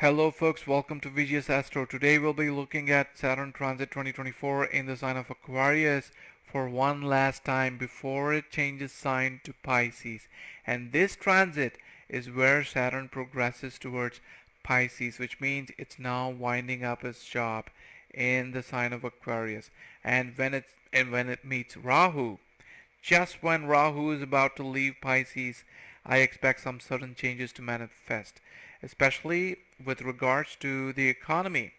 Hello folks, welcome to VGS Astro. Today we'll be looking at Saturn transit 2024 in the sign of Aquarius for one last time before it changes sign to Pisces. And this transit is where Saturn progresses towards Pisces, which means it's now winding up its job in the sign of Aquarius. And when it meets Rahu, just when Rahu is about to leave Pisces, I expect some sudden changes to manifest, especially with regards to the economy.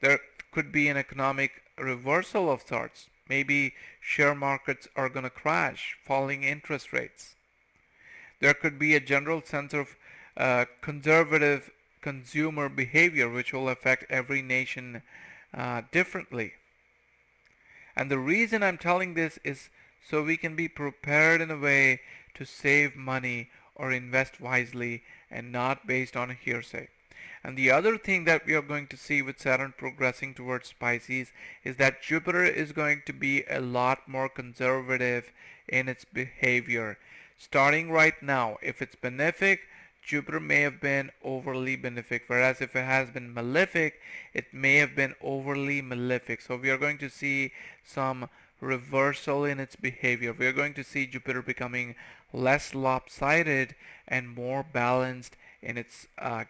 There could be an economic reversal of sorts. Maybe share markets are going to crash, falling interest rates. There could be a general sense of conservative consumer behavior which will affect every nation differently. And the reason I'm telling this is so we can be prepared in a way to save money or invest wisely and not based on a hearsay. And the other thing that we are going to see with Saturn progressing towards Pisces is that Jupiter is going to be a lot more conservative in its behavior. Starting right now, if it's benefic, Jupiter may have been overly benefic, whereas if it has been malefic, it may have been overly malefic. So we are going to see some reversal in its behavior. We are going to see Jupiter becoming less lopsided and more balanced in its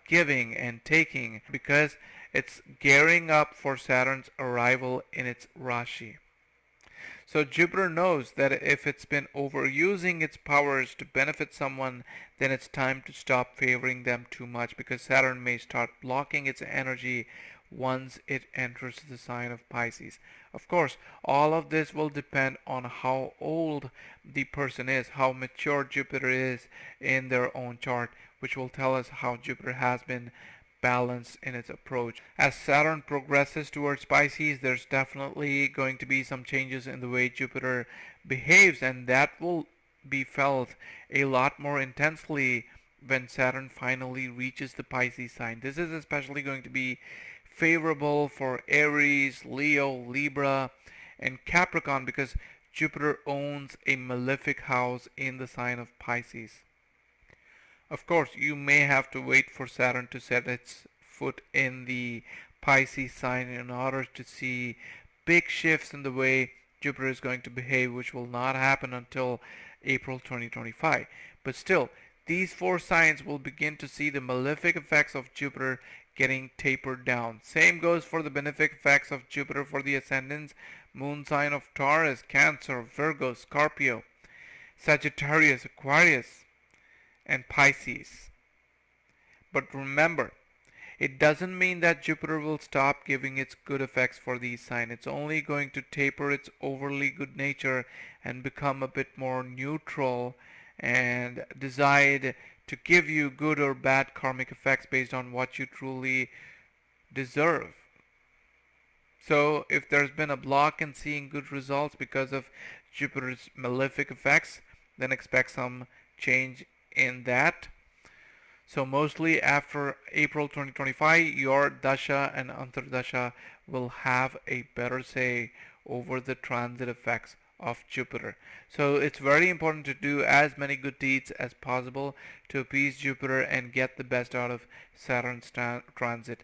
giving and taking because it's gearing up for Saturn's arrival in its Rashi. So Jupiter knows that if it's been overusing its powers to benefit someone, then it's time to stop favoring them too much because Saturn may start blocking its energy once it enters the sign of Pisces. Of course, all of this will depend on how old the person is, how mature Jupiter is in their own chart, which will tell us how Jupiter has been balanced in its approach. As Saturn progresses towards Pisces, there's definitely going to be some changes in the way Jupiter behaves, and that will be felt a lot more intensely when Saturn finally reaches the Pisces sign. This is especially going to be favorable for Aries, Leo, Libra, and Capricorn because Jupiter owns a malefic house in the sign of Pisces. Of course, you may have to wait for Saturn to set its foot in the Pisces sign in order to see big shifts in the way Jupiter is going to behave, which will not happen until April 2025. But still, these four signs will begin to see the malefic effects of Jupiter getting tapered down. Same goes for the benefic effects of Jupiter for the Ascendants, moon sign of Taurus, Cancer, Virgo, Scorpio, Sagittarius, Aquarius, and Pisces. But remember, it doesn't mean that Jupiter will stop giving its good effects for these signs. It's only going to taper its overly good nature and become a bit more neutral and decide to give you good or bad karmic effects based on what you truly deserve. So if there's been a block in seeing good results because of Jupiter's malefic effects, then expect some change in that. So mostly after April 2025, your dasha and antardasha will have a better say over the transit effects of Jupiter. So it's very important to do as many good deeds as possible to appease Jupiter and get the best out of Saturn's transit.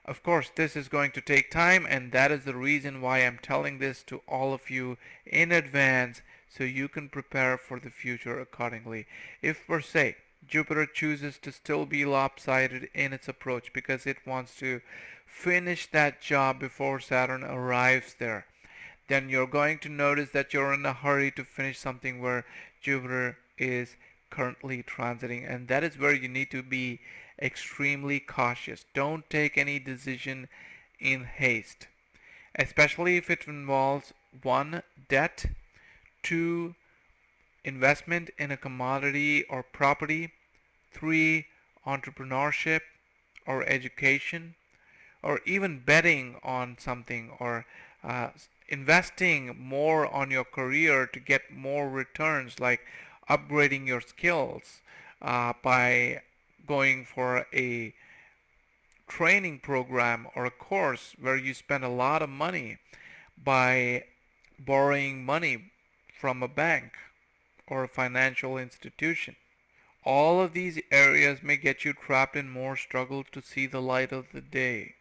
Of course, this is going to take time, and that is the reason why I'm telling this to all of you in advance so you can prepare for the future accordingly. If per se Jupiter chooses to still be lopsided in its approach because it wants to finish that job before Saturn arrives there, then you're going to notice that you're in a hurry to finish something where Jupiter is currently transiting, and that is where you need to be extremely cautious. Don't take any decision in haste, especially if it involves 1. Debt, 2. Investment in a commodity or property, 3. Entrepreneurship or education, or even betting on something, or investing more on your career to get more returns, like upgrading your skills by going for a training program or a course where you spend a lot of money, by borrowing money from a bank or a financial institution. All of these areas may get you trapped in more struggle to see the light of the day.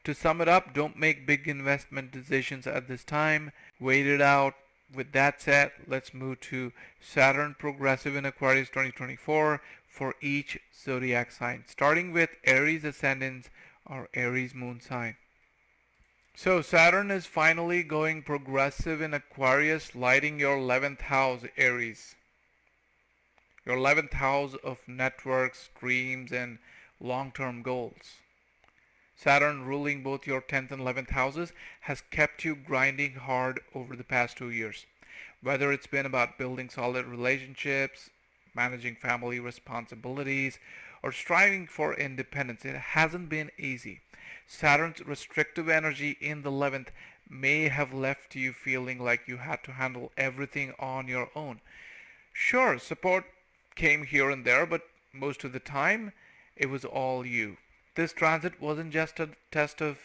To sum it up, don't make big investment decisions at this time. Wait it out. With that said, let's move to Saturn progressive in Aquarius 2024 for each zodiac sign, starting with Aries Ascendants or Aries moon sign. So Saturn is finally going progressive in Aquarius, lighting your 11th house, Aries. Your 11th house of networks, dreams, and long-term goals. Saturn, ruling both your 10th and 11th houses, has kept you grinding hard over the past 2 years. Whether it's been about building solid relationships, managing family responsibilities, or striving for independence, it hasn't been easy. Saturn's restrictive energy in the 11th may have left you feeling like you had to handle everything on your own. Sure, support came here and there, but most of the time it was all you. This transit wasn't just a test of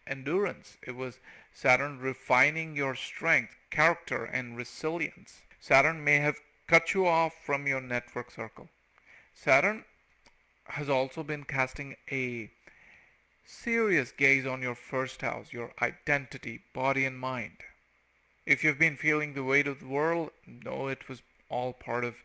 endurance, it was Saturn refining your strength, character, and resilience. Saturn may have cut you off from your network circle. Saturn has also been casting a serious gaze on your first house, your identity, body, and mind. If you've been feeling the weight of the world, know it was all part of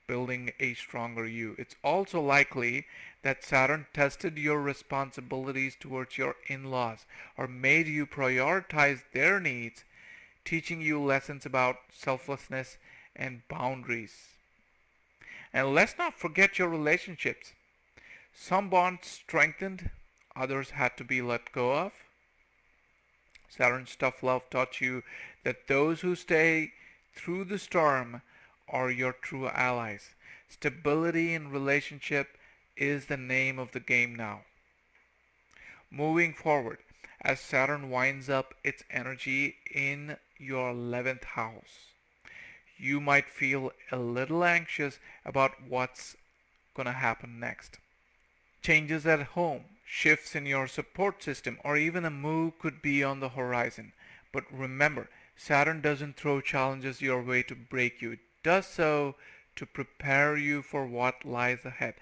building a stronger you. It's also likely that Saturn tested your responsibilities towards your in-laws or made you prioritize their needs, teaching you lessons about selflessness and boundaries. And let's not forget your relationships. Some bonds strengthened, others had to be let go of. Saturn's tough love taught you that those who stay through the storm are your true allies. Stability in relationship is the name of the game now. Moving forward, as Saturn winds up its energy in your 11th house, you might feel a little anxious about what's gonna happen next. Changes at home, shifts in your support system, or even a move could be on the horizon. But remember, Saturn doesn't throw challenges your way to break you. It does so to prepare you for what lies ahead.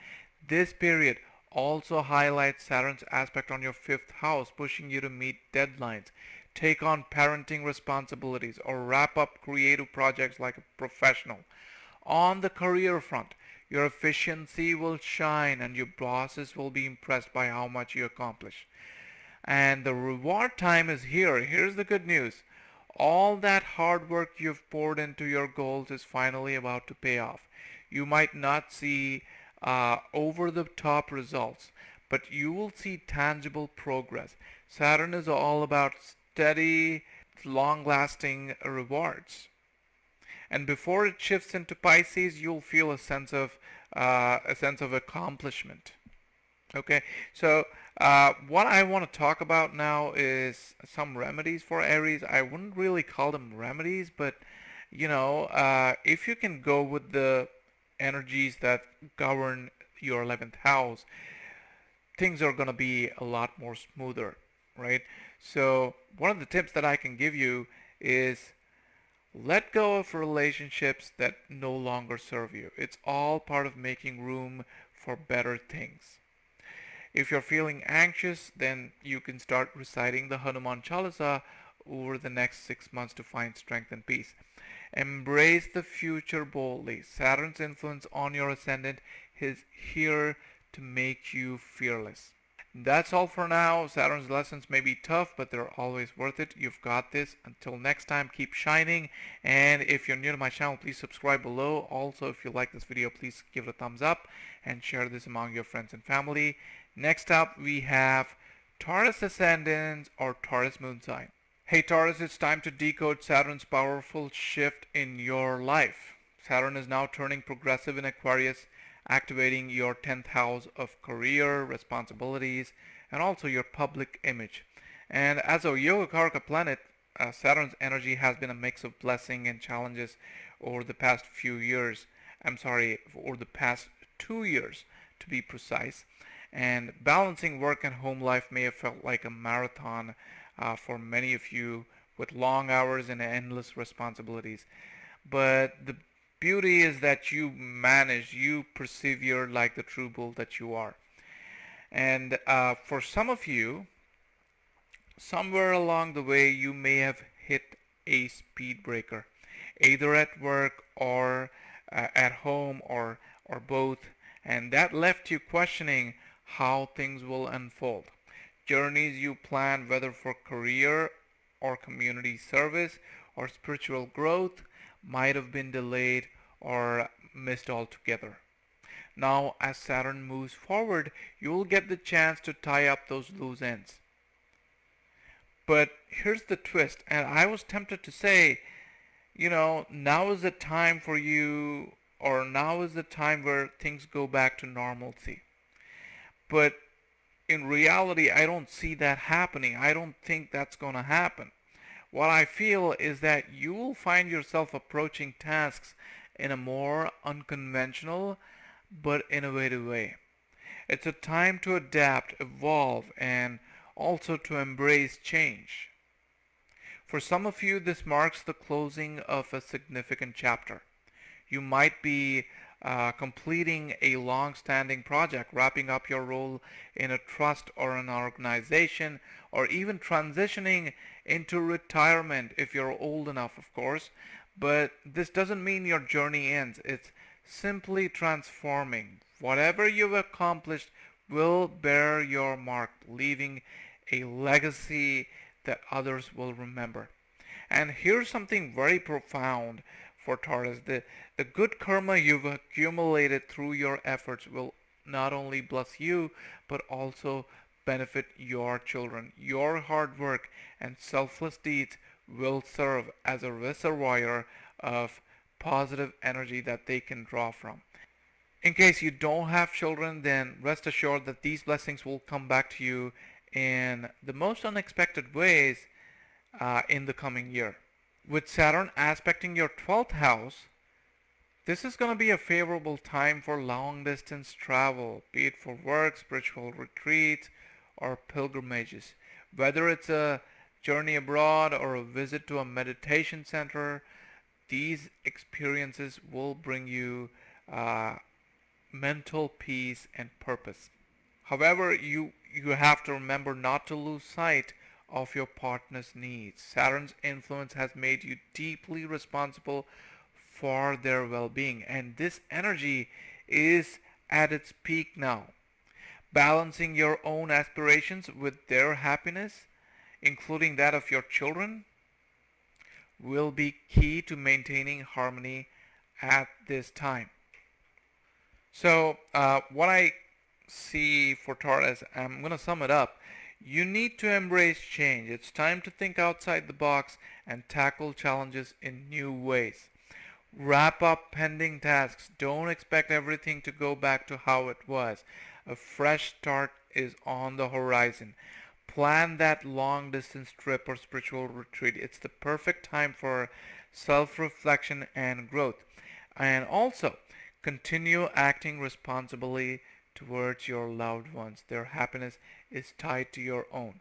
This period also highlights Saturn's aspect on your 5th house, pushing you to meet deadlines, take on parenting responsibilities, or wrap up creative projects like a professional. On the career front, your efficiency will shine and your bosses will be impressed by how much you accomplish. And the reward time is here. Here's the good news. All that hard work you've poured into your goals is finally about to pay off. You might not see over the top results, but you will see tangible progress. Saturn is all about steady, long lasting rewards. And before it shifts into Pisces, you'll feel a sense of accomplishment. Okay, so what I want to talk about now is some remedies for Aries. I wouldn't really call them remedies, but if you can go with the energies that govern your 11th house, things are going to be a lot more smoother, right? So one of the tips that I can give you is let go of relationships that no longer serve you. It's all part of making room for better things. If you're feeling anxious, then you can start reciting the Hanuman Chalisa over the next 6 months to find strength and peace. Embrace the future boldly. Saturn's influence on your ascendant is here to make you fearless. That's all for now. Saturn's lessons may be tough, but they're always worth it. You've got this. Until next time, keep shining. And if you're new to my channel, please subscribe below. Also, if you like this video, please give it a thumbs up and share this among your friends and family. Next up, we have Taurus Ascendants or Taurus Moon sign. Hey Taurus, it's time to decode Saturn's powerful shift in your life. Saturn is now turning progressive in Aquarius, activating your 10th house of career, responsibilities, and also your public image. And as a Yogakaraka planet, Saturn's energy has been a mix of blessing and challenges over the past few years. Over the past 2 years to be precise. And balancing work and home life may have felt like a marathon for many of you with long hours and endless responsibilities. But the beauty is that you manage, you persevere like the true bull that you are. And for some of you, somewhere along the way, you may have hit a speed breaker, either at work or at home or both, and that left you questioning how things will unfold. Journeys you planned, whether for career or community service or spiritual growth, might have been delayed or missed altogether. Now, as Saturn moves forward, you will get the chance to tie up those loose ends. But here's the twist, and I was tempted to say, now is the time for you, or now is the time where things go back to normalcy. But in reality, I don't see that happening. I don't think that's going to happen. What I feel is that you will find yourself approaching tasks in a more unconventional but innovative way. It's a time to adapt, evolve, and also to embrace change. For some of you, this marks the closing of a significant chapter. You might be completing a long-standing project, wrapping up your role in a trust or an organization, or even transitioning into retirement if you're old enough, of course. But this doesn't mean your journey ends. It's simply transforming. Whatever you've accomplished will bear your mark, leaving a legacy that others will remember. And here's something very profound for Taurus. The good karma you've accumulated through your efforts will not only bless you, but also benefit your children. Your hard work and selfless deeds will serve as a reservoir of positive energy that they can draw from. In case you don't have children, then rest assured that these blessings will come back to you in the most unexpected ways in the coming year. With Saturn aspecting your 12th house, this is going to be a favorable time for long distance travel, be it for work, spiritual retreats, or pilgrimages. Whether it's a journey abroad or a visit to a meditation center, these experiences will bring you mental peace and purpose. However, you have to remember not to lose sight of your partner's needs. Saturn's influence has made you deeply responsible for their well-being, and this energy is at its peak now. Balancing your own aspirations with their happiness, including that of your children, will be key to maintaining harmony at this time. So, what I see for Taurus, I'm going to sum it up. You need to embrace change. It's time to think outside the box and tackle challenges in new ways. Wrap up pending tasks. Don't expect everything to go back to how it was. A fresh start is on the horizon. Plan that long distance trip or spiritual retreat. It's the perfect time for self-reflection and growth. And also, continue acting responsibly towards your loved ones. Their happiness is tied to your own.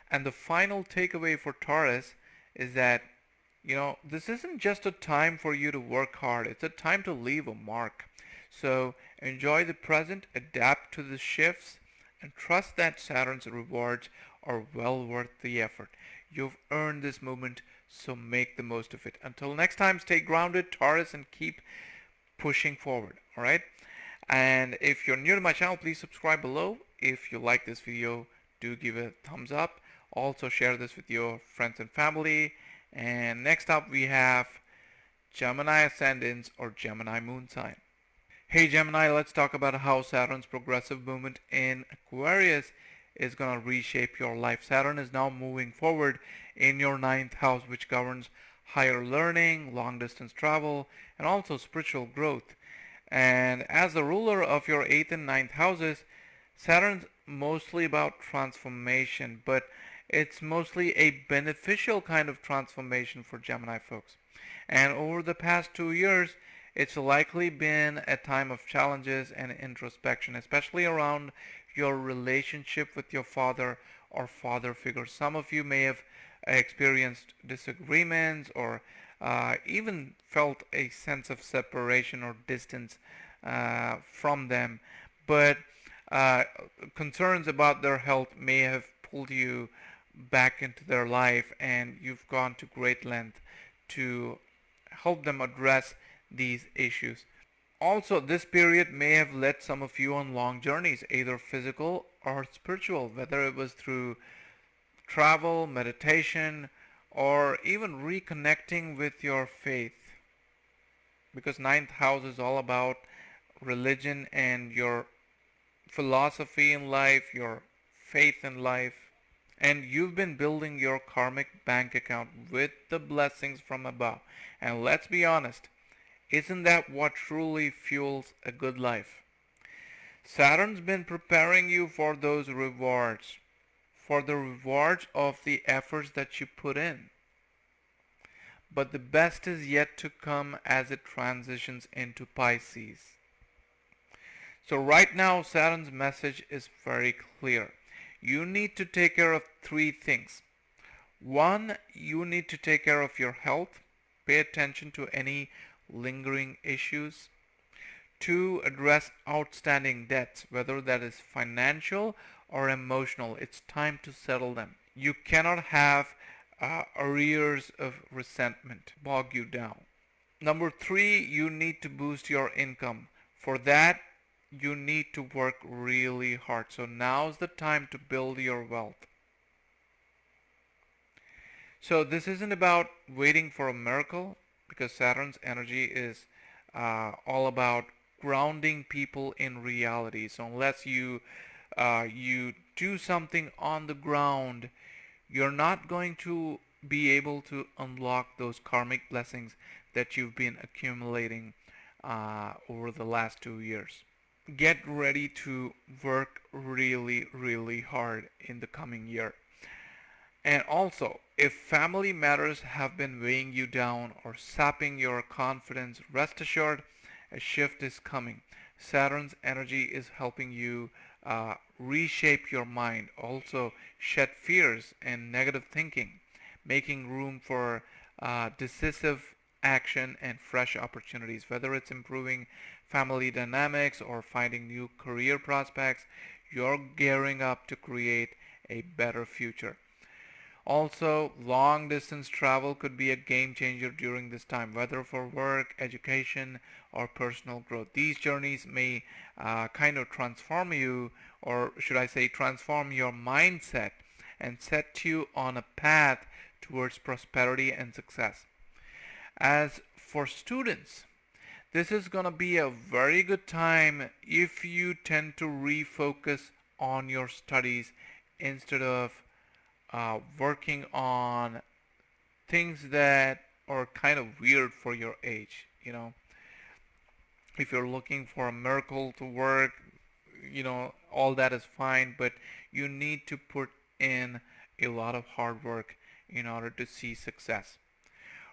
And the final takeaway for Taurus is that, this isn't just a time for you to work hard. It's a time to leave a mark. So enjoy the present, adapt to the shifts, and trust that Saturn's rewards are well worth the effort. You've earned this moment, so make the most of it. Until next time, stay grounded, Taurus, and keep pushing forward. Alright? And if you're new to my channel, please subscribe below. If you like this video, do give it a thumbs up. Also share this with your friends and family. And next up we have Gemini Ascendants or Gemini Moon sign. Hey Gemini, let's talk about how Saturn's progressive movement in Aquarius is going to reshape your life. Saturn is now moving forward in your 9th house, which governs higher learning, long distance travel, and also spiritual growth. And as the ruler of your 8th and 9th houses, Saturn's mostly about transformation, but it's mostly a beneficial kind of transformation for Gemini folks. And over the past 2 years, it's likely been a time of challenges and introspection, especially around your relationship with your father or father figure. Some of you may have experienced disagreements or even felt a sense of separation or distance from them. But uh, concerns about their health may have pulled you back into their life, and you've gone to great length to help them address these issues. Also, this period may have led some of you on long journeys, either physical or spiritual, whether it was through travel, meditation, or even reconnecting with your faith. Because ninth house is all about religion and your philosophy in life, your faith in life. And you've been building your karmic bank account with the blessings from above. And let's be honest, isn't that what truly fuels a good life? Saturn's been preparing you for those rewards, for the rewards of the efforts that you put in. But the best is yet to come as it transitions into Pisces. So right now, Saturn's message is very clear. You need to take care of three things. One, you need to take care of your health. Pay attention to any lingering issues. Two, address outstanding debts, whether that is financial or emotional. It's time to settle them. You cannot have arrears of resentment bog you down. Number three, you need to boost your income. For that, you need to work really hard. So now's the time to build your wealth. So this isn't about waiting for a miracle, because Saturn's energy is all about grounding people in reality. So unless you do something on the ground, you're not going to be able to unlock those karmic blessings that you've been accumulating over the last 2 years. Get ready to work really, really hard in the coming year. And also, if family matters have been weighing you down or sapping your confidence, rest assured a shift is coming. Saturn's energy is helping you reshape your mind, also shed fears and negative thinking, making room for decisive action and fresh opportunities. Whether it's improving family dynamics or finding new career prospects, you're gearing up to create a better future. Also, long distance travel could be a game changer during this time, whether for work, education, or personal growth. These journeys may kind of transform you, or should I say, transform your mindset and set you on a path towards prosperity and success. As for students, this is going to be a very good time if you tend to refocus on your studies instead of working on things that are kind of weird for your age. If you're looking for a miracle to work, all that is fine, but you need to put in a lot of hard work in order to see success.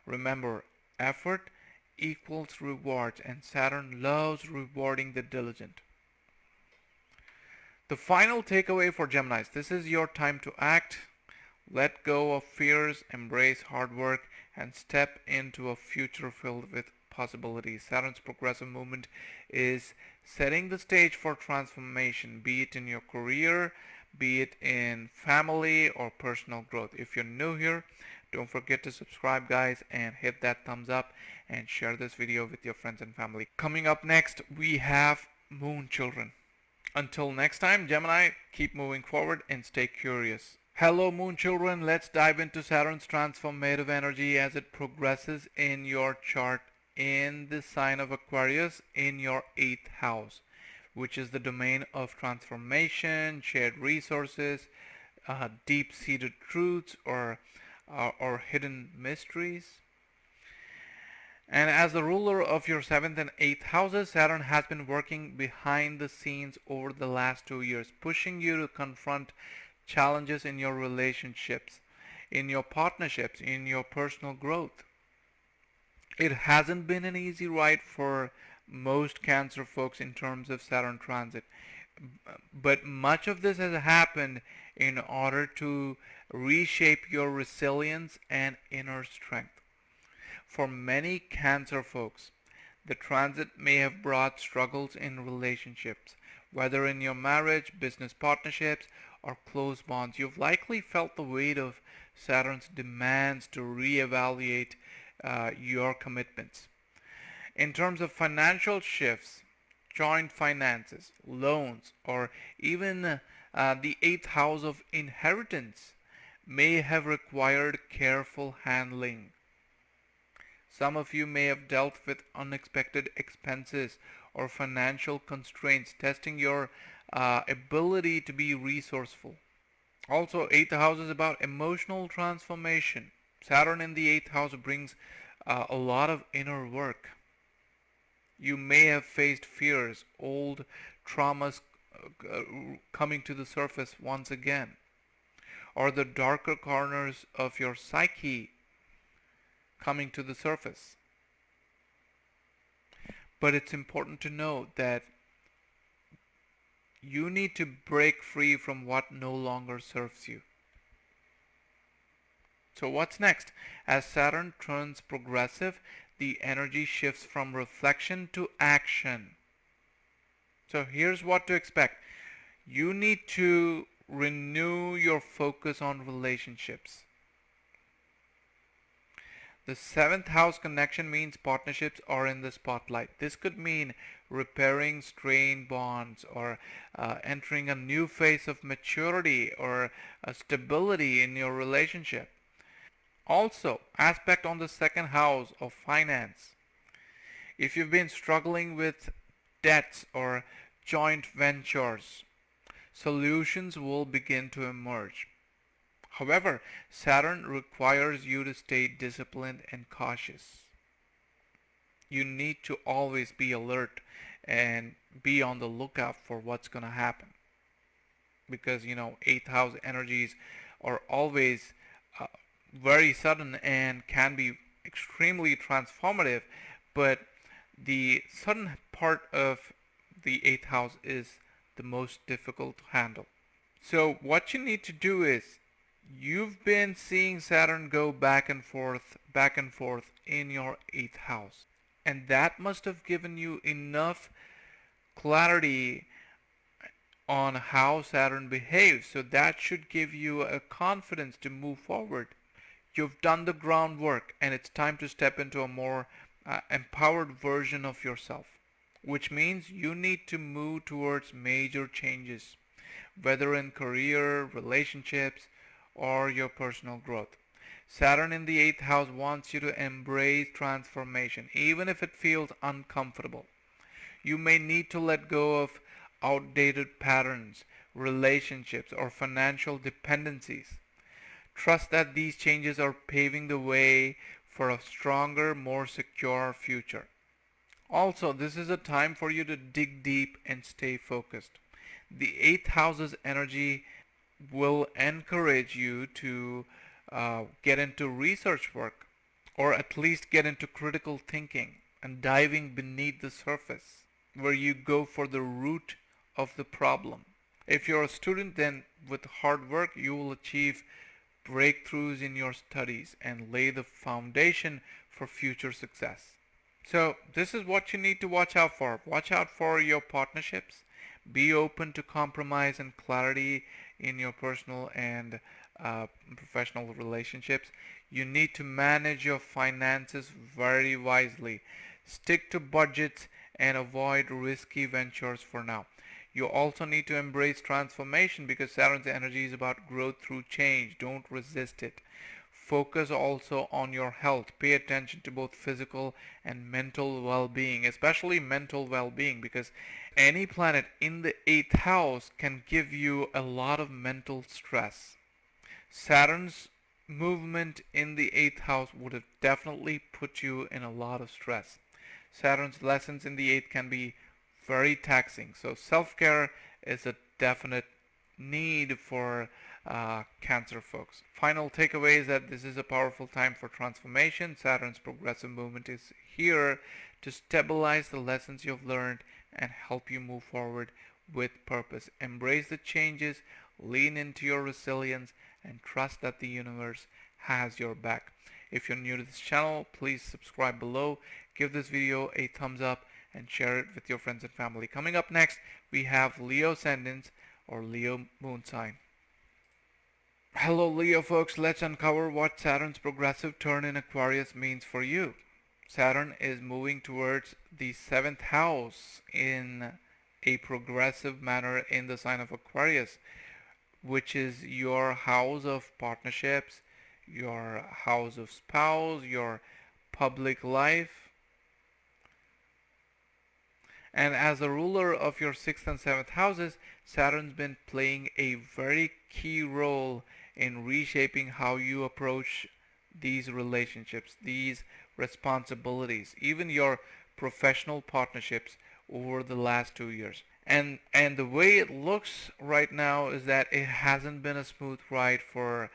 Remember, effort equals rewards, and Saturn loves rewarding the diligent. The final takeaway for Geminis: this is your time to act. Let go of fears, embrace hard work, and step into a future filled with possibilities. Saturn's progressive movement is setting the stage for transformation, be it in your career, be it in family or personal growth. If you're new here, don't forget to subscribe, guys, and hit that thumbs up and share this video with your friends and family. Coming up next, we have Moon Children. Until next time, Gemini, keep moving forward and stay curious. Hello Moon Children, let's dive into Saturn's transformative energy as it progresses in your chart in the sign of Aquarius in your 8th house, which is the domain of transformation, shared resources, deep-seated truths, or hidden mysteries. And as the ruler of your 7th and 8th houses, Saturn has been working behind the scenes over the last 2 years, pushing you to confront challenges in your relationships, in your partnerships, in your personal growth. It hasn't been an easy ride for most Cancer folks in terms of Saturn transit, but much of this has happened in order to reshape your resilience and inner strength. For many Cancer folks, the transit may have brought struggles in relationships, whether in your marriage, business partnerships, or close bonds. You've likely felt the weight of Saturn's demands to reevaluate your commitments. In terms of financial shifts, joint finances, loans, or even the eighth house of inheritance may have required careful handling. Some of you may have dealt with unexpected expenses or financial constraints, testing your ability to be resourceful. Also, eighth house is about emotional transformation. Saturn in the eighth house brings a lot of inner work. You may have faced fears, old traumas coming to the surface once again, or the darker corners of your psyche coming to the surface. But it's important to know that you need to break free from what no longer serves you. So what's next? As Saturn turns progressive, the energy shifts from reflection to action. So here's what to expect. You need to renew your focus on relationships. The seventh house connection means partnerships are in the spotlight. This could mean repairing strained bonds or entering a new phase of maturity or stability in your relationship. Also, aspect on the second house of finance. If you've been struggling with debts or joint ventures, solutions will begin to emerge. However, Saturn requires you to stay disciplined and cautious. You need to always be alert and be on the lookout for what's going to happen. Because, eighth house energies are always very sudden and can be extremely transformative, but the sudden part of the eighth house is the most difficult to handle. So what you need to do is, you've been seeing Saturn go back and forth in your eighth house, and that must have given you enough clarity on how Saturn behaves, so that should give you a confidence to move forward. You've done the groundwork, and it's time to step into a more empowered version of yourself, which means you need to move towards major changes, whether in career, relationships, or your personal growth. Saturn in the eighth house wants you to embrace transformation, even if it feels uncomfortable. You may need to let go of outdated patterns, relationships, or financial dependencies. Trust that these changes are paving the way for a stronger, more secure future. Also, this is a time for you to dig deep and stay focused. The eighth house's energy will encourage you to get into research work, or at least get into critical thinking and diving beneath the surface, where you go for the root of the problem. If you're a student, then with hard work you will achieve breakthroughs in your studies and lay the foundation for future success. So this is what you need to watch out for. Watch out for your partnerships. Be open to compromise and clarity in your personal and professional relationships. You need to manage your finances very wisely. Stick to budgets and avoid risky ventures for now. You also need to embrace transformation, because Saturn's energy is about growth through change. Don't resist it. Focus also on your health. Pay attention to both physical and mental well-being, especially mental well-being, because any planet in the eighth house can give you a lot of mental stress. Saturn's movement in the eighth house would have definitely put you in a lot of stress. Saturn's lessons in the eighth can be very taxing, so self-care is a definite need for Cancer folks. Final takeaway is that this is a powerful time for transformation. Saturn's progressive movement is here to stabilize the lessons you've learned and help you move forward with purpose. Embrace the changes, lean into your resilience, and trust that the universe has your back. If you're new to this channel, please subscribe below, give this video a thumbs up, and share it with your friends and family. Coming up next, we have Leo Ascendants or Leo Moon sign. Hello Leo folks, let's uncover what Saturn's progressive turn in Aquarius means for you. Saturn is moving towards the 7th house in a progressive manner in the sign of Aquarius, which is your house of partnerships, your house of spouse, your public life. And as the ruler of your 6th and 7th houses, Saturn's been playing a very key role in reshaping how you approach these relationships, these responsibilities, even your professional partnerships over the last 2 years. And the way it looks right now is that it hasn't been a smooth ride for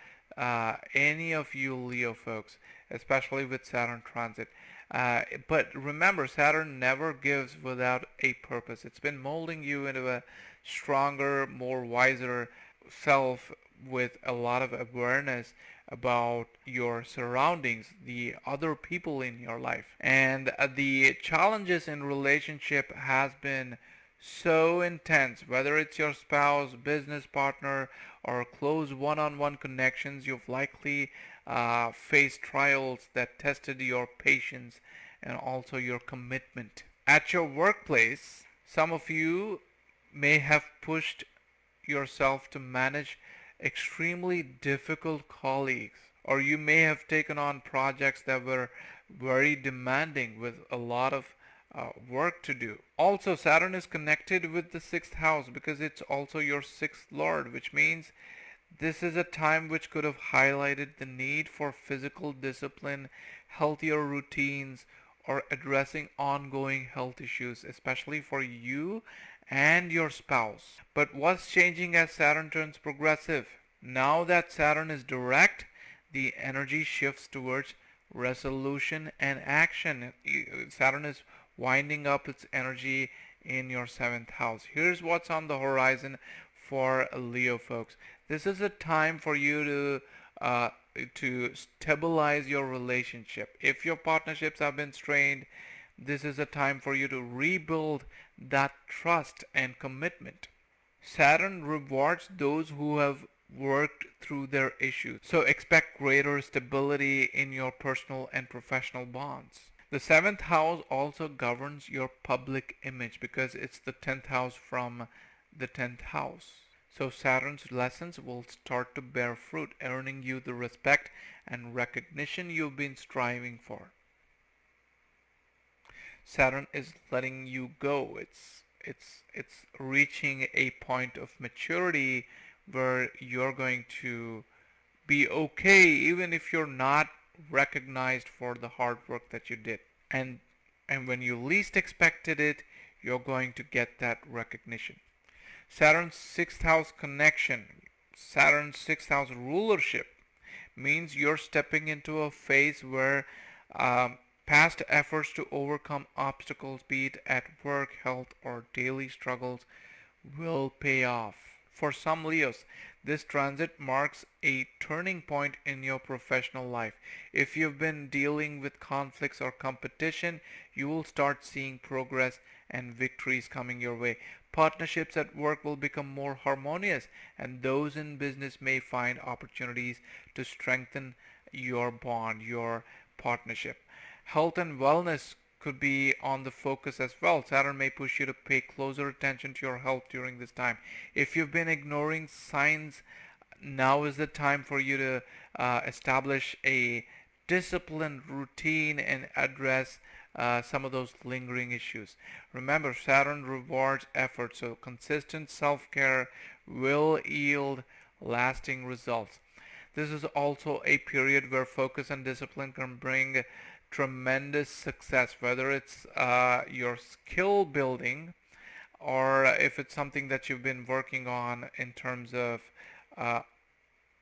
any of you Leo folks, especially with Saturn transit. But remember, Saturn never gives without a purpose. It's been molding you into a stronger, more wiser self with a lot of awareness about your surroundings, the other people in your life. And the challenges in relationship has been so intense, whether it's your spouse, business partner, or close one-on-one connections. You've likely faced trials that tested your patience and also your commitment. At your workplace, some of you may have pushed yourself to manage extremely difficult colleagues, or you may have taken on projects that were very demanding with a lot of work to do. Also, Saturn is connected with the 6th house because it's also your 6th lord, which means this is a time which could have highlighted the need for physical discipline, healthier routines, or addressing ongoing health issues, especially for you and your spouse. But what's changing as Saturn turns progressive? Now that Saturn is direct, the energy shifts towards resolution and action. Saturn is winding up its energy in your 7th house. Here's what's on the horizon for Leo folks. This is a time for you to stabilize your relationship. If your partnerships have been strained, this is a time for you to rebuild that trust and commitment. Saturn rewards those who have worked through their issues. So expect greater stability in your personal and professional bonds. The 7th house also governs your public image because it's the 10th house from the 10th house. So Saturn's lessons will start to bear fruit, earning you the respect and recognition you've been striving for. Saturn is letting you go. It's reaching a point of maturity where you're going to be okay even if you're not recognized for the hard work that you did. And when you least expected it, you're going to get that recognition. Saturn's 6th house connection, Saturn's 6th house rulership means you're stepping into a phase where past efforts to overcome obstacles, be it at work, health, or daily struggles, will pay off. For some Leos, this transit marks a turning point in your professional life. If you've been dealing with conflicts or competition, you will start seeing progress and victories coming your way. Partnerships at work will become more harmonious, and those in business may find opportunities to strengthen your bond, your partnership. Health and wellness could be on the focus as well. Saturn may push you to pay closer attention to your health during this time. If you've been ignoring signs, now is the time for you to establish a disciplined routine and address some of those lingering issues. Remember, Saturn rewards effort, so consistent self-care will yield lasting results. This is also a period where focus and discipline can bring tremendous success, whether it's your skill building or if it's something that you've been working on in terms of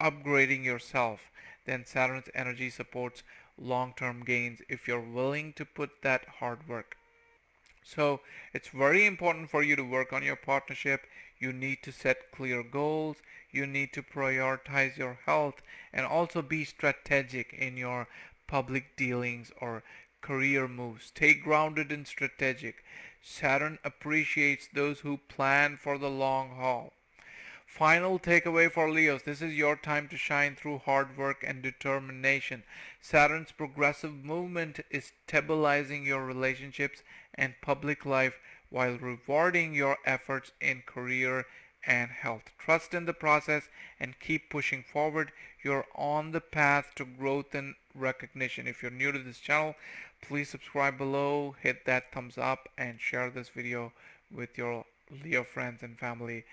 upgrading yourself. Then Saturn's energy supports long-term gains if you're willing to put that hard work. So it's very important for you to work on your partnership. You need to set clear goals. You need to prioritize your health and also be strategic in your public dealings or career moves. Stay grounded and strategic. Saturn appreciates those who plan for the long haul. Final takeaway for Leos. This is your time to shine through hard work and determination. Saturn's progressive movement is stabilizing your relationships and public life while rewarding your efforts in career and health. Trust in the process and keep pushing forward. You're on the path to growth and recognition. If you're new to this channel, please subscribe below, hit that thumbs up, and share this video with your Leo friends and family.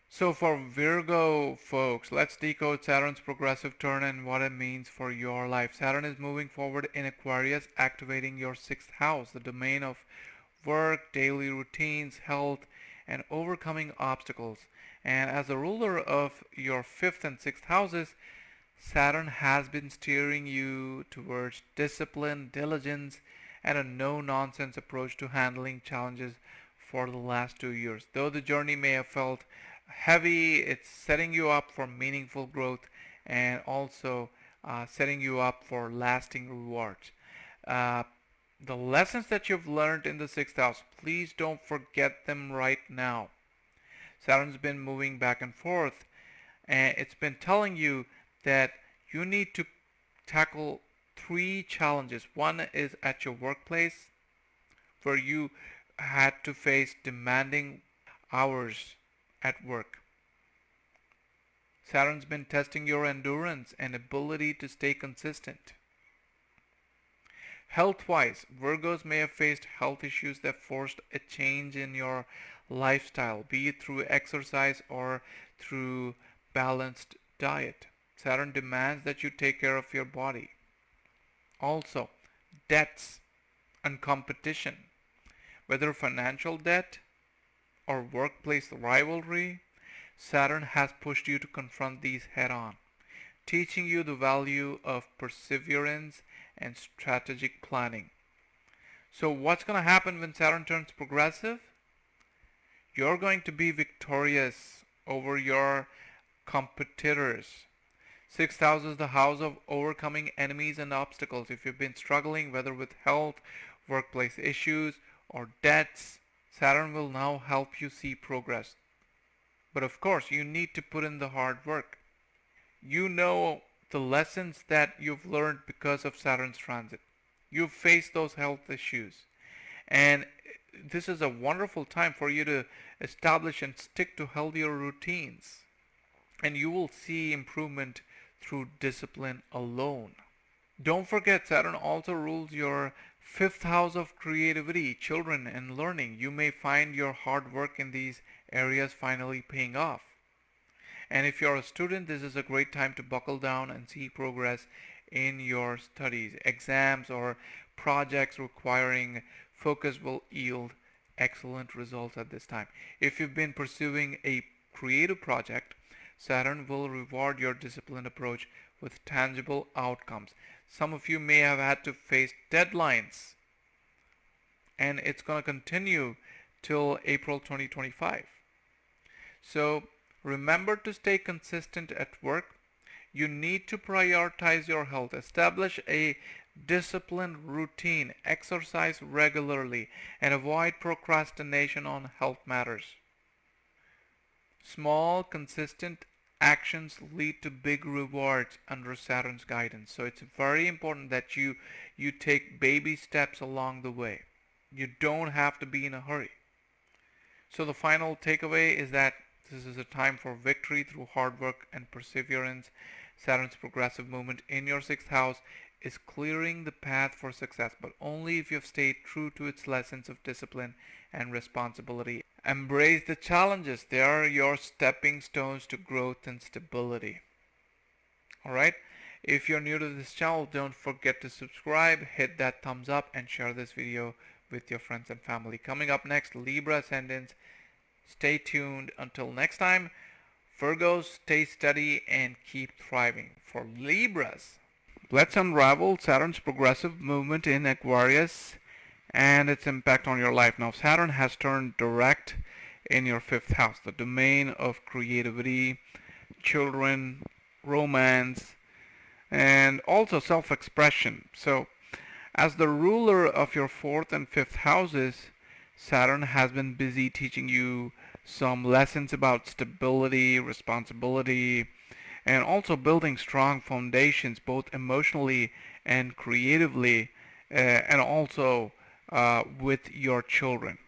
So for Virgo folks, let's decode Saturn's progressive turn and what it means for your life. Saturn is moving forward in Aquarius, activating your 6th house, the domain of work, daily routines, health, and overcoming obstacles. And as a ruler of your 5th and 6th houses, Saturn has been steering you towards discipline, diligence, and a no-nonsense approach to handling challenges for the last 2 years. Though the journey may have felt heavy, it's setting you up for meaningful growth and also setting you up for lasting rewards. The lessons that you've learned in the 6th house, please don't forget them right now. Saturn's been moving back and forth, and it's been telling you that you need to tackle 3 challenges. One is at your workplace, where you had to face demanding hours at work. Saturn's been testing your endurance and ability to stay consistent. Health-wise, Virgos may have faced health issues that forced a change in your lifestyle, be it through exercise or through balanced diet. Saturn demands that you take care of your body. Also, debts and competition, whether financial debt or workplace rivalry, Saturn has pushed you to confront these head-on, teaching you the value of perseverance and strategic planning. So what's going to happen when Saturn turns progressive? You're going to be victorious over your competitors. 6th house is the house of overcoming enemies and obstacles. If you've been struggling, whether with health, workplace issues, or debts, Saturn will now help you see progress. But of course, you need to put in the hard work. You know the lessons that you've learned because of Saturn's transit. You've faced those health issues. And this is a wonderful time for you to establish and stick to healthier routines. And you will see improvement through discipline alone. Don't forget, Saturn also rules your 5th house of creativity, children, and learning. You may find your hard work in these areas finally paying off. And if you're a student, this is a great time to buckle down and see progress in your studies. Exams or projects requiring focus will yield excellent results at this time. If you've been pursuing a creative project, Saturn will reward your disciplined approach with tangible outcomes. Some of you may have had to face deadlines, and it's going to continue till April 2025. So remember to stay consistent at work. You need to prioritize your health. Establish a disciplined routine. Exercise regularly and avoid procrastination on health matters. Small, consistent actions lead to big rewards under Saturn's guidance. So it's very important that you take baby steps along the way. You don't have to be in a hurry. So the final takeaway is that this is a time for victory through hard work and perseverance. Saturn's progressive movement in your 6th house is clearing the path for success, but only if you've stayed true to its lessons of discipline and responsibility. Embrace the challenges. They are your stepping stones to growth and stability. Alright? If you're new to this channel, don't forget to subscribe, hit that thumbs up, and share this video with your friends and family. Coming up next, Libra Ascendants. Stay tuned. Until next time, Virgos, stay steady and keep thriving. For Libras, let's unravel Saturn's progressive movement in Aquarius and its impact on your life. Now, Saturn has turned direct in your 5th house, the domain of creativity, children, romance, and also self-expression. So as the ruler of your fourth and fifth houses, Saturn has been busy teaching you some lessons about stability, responsibility, and also building strong foundations both emotionally and creatively, and also with your children.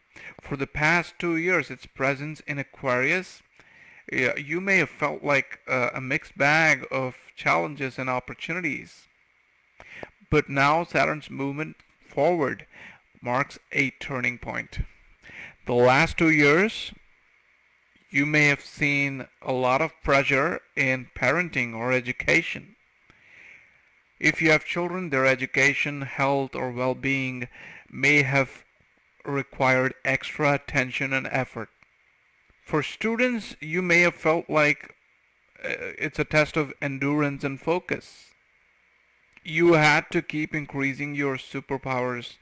For the past 2 years, its presence in Aquarius, you may have felt like a mixed bag of challenges and opportunities. But now Saturn's movement forward marks a turning point. The last 2 years, you may have seen a lot of pressure in parenting or education. If you have children, their education, health, or well being may have required extra attention and effort. For students, you may have felt like it's a test of endurance and focus. You had to keep increasing your superpowers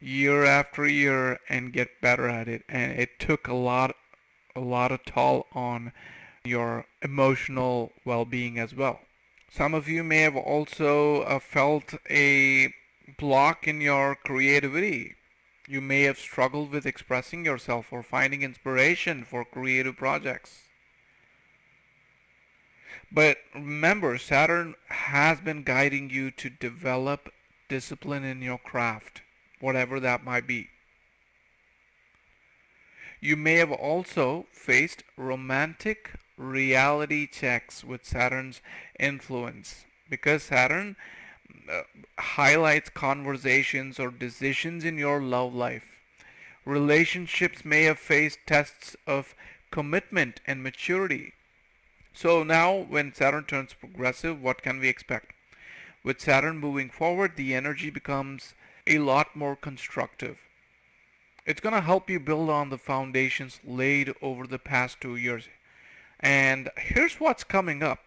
year after year and get better at it, and it took a lot of toll on your emotional well-being as well. Some of you may have also felt a block in your creativity. You may have struggled with expressing yourself or finding inspiration for creative projects. But remember, Saturn has been guiding you to develop discipline in your craft, whatever that might be. You may have also faced romantic reality checks with Saturn's influence, because Saturn highlights conversations or decisions in your love life. Relationships may have faced tests of commitment and maturity. So now, when Saturn turns progressive, what can we expect? With Saturn moving forward, the energy becomes a lot more constructive. It's going to help you build on the foundations laid over the past 2 years. And here's what's coming up.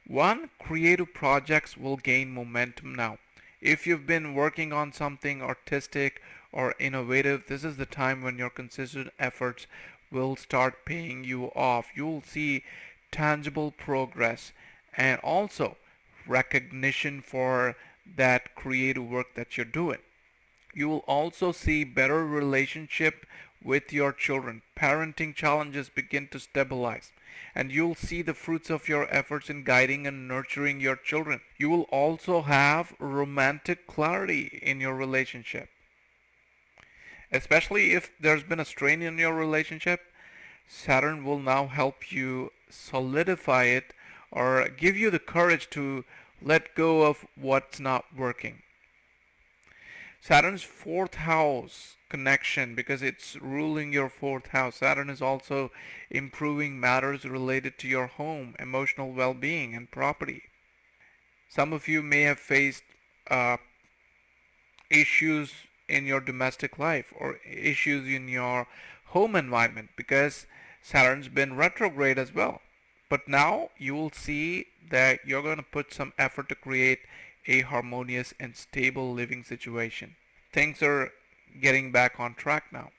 One, creative projects will gain momentum now. If you've been working on something artistic or innovative, this is the time when your consistent efforts will start paying you off. You'll see tangible progress and also recognition for that creative work that you're doing. You will also see better relationship with your children. Parenting challenges begin to stabilize, and you'll see the fruits of your efforts in guiding and nurturing your children. You will also have romantic clarity in your relationship. Especially if there's been a strain in your relationship, Saturn will now help you solidify it or give you the courage to let go of what's not working. Saturn's fourth house connection, because it's ruling your fourth house. Saturn is also improving matters related to your home, emotional well-being, and property. Some of you may have faced issues in your domestic life or issues in your home environment because Saturn's been retrograde as well. But now you will see that you're going to put some effort to create a harmonious and stable living situation. Things are getting back on track now.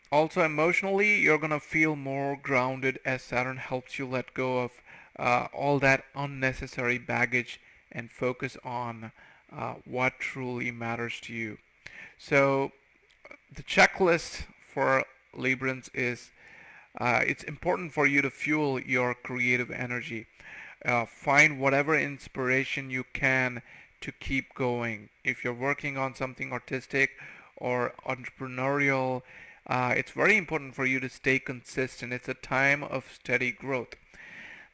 Also, emotionally, you're going to feel more grounded as Saturn helps you let go of all that unnecessary baggage and focus on what truly matters to you. So, the checklist for Librans is it's important for you to fuel your creative energy. Find whatever inspiration you can to keep going. If you're working on something artistic or entrepreneurial, it's very important for you to stay consistent. It's a time of steady growth.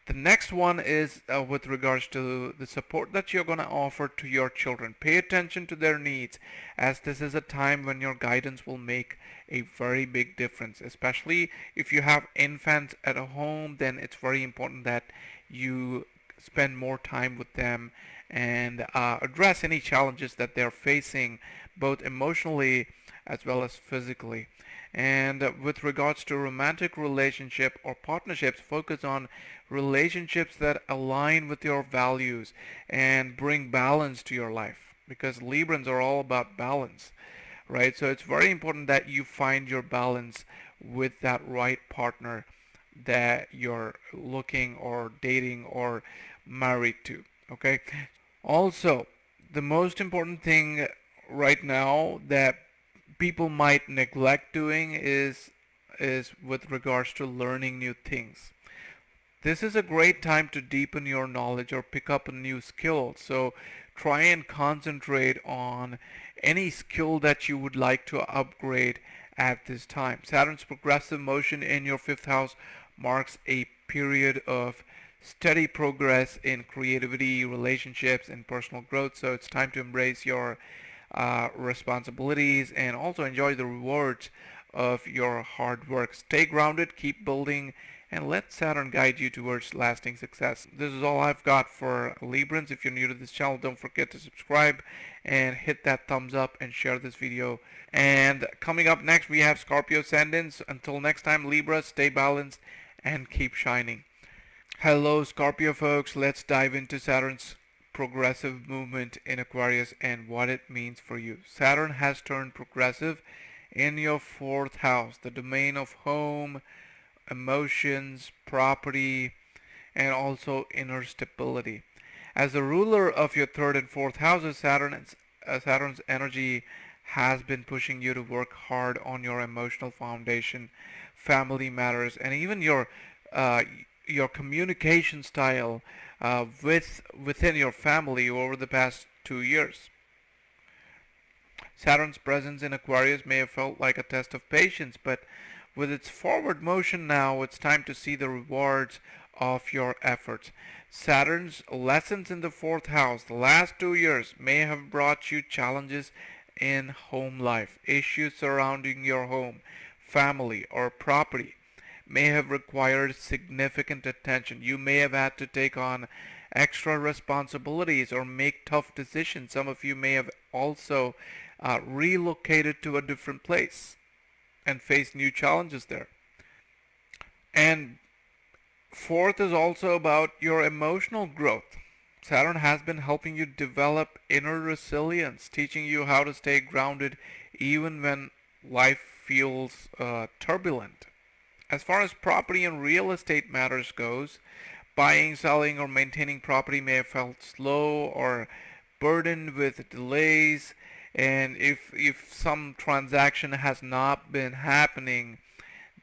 The next one is with regards to the support that you're going to offer to your children. Pay attention to their needs, as this is a time when your guidance will make a very big difference. Especially if you have infants at home, then it's very important that you spend more time with them and address any challenges that they're facing, both emotionally as well as physically. And with regards to romantic relationship or partnerships, focus on relationships that align with your values and bring balance to your life, because Librans are all about balance, right? So it's very important that you find your balance with that right partner that you're looking or dating or married to. Okay, Also, the most important thing right now that people might neglect doing is with regards to learning new things. This is a great time to deepen your knowledge or pick up a new skill. So try and concentrate on any skill that you would like to upgrade at this time. Saturn's progressive motion in your fifth house marks a period of steady progress in creativity, relationships, and personal growth. So it's time to embrace your responsibilities and also enjoy the rewards of your hard work. Stay grounded, keep building, and let Saturn guide you towards lasting success. This is all I've got for Librans. If you're new to this channel, don't forget to subscribe and hit that thumbs up and share this video. And coming up next, we have Scorpio Ascendants. Until next time, Libra, stay balanced and keep shining. Hello, Scorpio folks. Let's dive into Saturn's progressive movement in Aquarius and what it means for you. Saturn has turned progressive in your fourth house, the domain of home, emotions, property, and also inner stability. As the ruler of your third and fourth houses, Saturn's energy has been pushing you to work hard on your emotional foundation, family matters, and even your communication style within your family over the past 2 years. Saturn's presence in Aquarius may have felt like a test of patience, but with its forward motion now, it's time to see the rewards of your efforts. Saturn's lessons in the fourth house the last 2 years may have brought you challenges in home life. Issues surrounding your home, family, or property may have required significant attention. You may have had to take on extra responsibilities or make tough decisions. Some of you may have also relocated to a different place and face new challenges there. And fourth is also about your emotional growth. Saturn has been helping you develop inner resilience, teaching you how to stay grounded even when life feels turbulent. As far as property and real estate matters goes, buying, selling, or maintaining property may have felt slow or burdened with delays. And if some transaction has not been happening,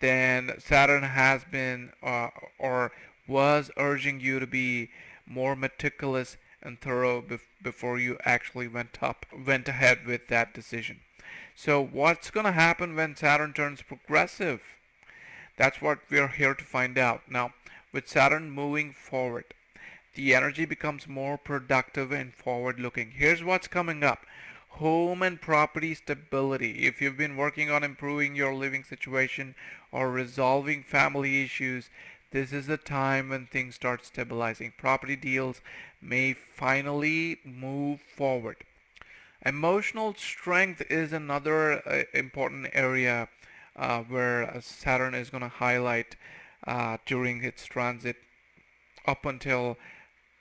then Saturn has been or was urging you to be more meticulous and thorough before you actually went ahead with that decision. So what's going to happen when Saturn turns progressive? That's what we're here to find out. Now, with Saturn moving forward, the energy becomes more productive and forward looking. Here's what's coming up. Home and property stability. If you've been working on improving your living situation or resolving family issues, this is the time when things start stabilizing. Property deals may finally move forward. Emotional strength is another important area where Saturn is going to highlight during its transit up until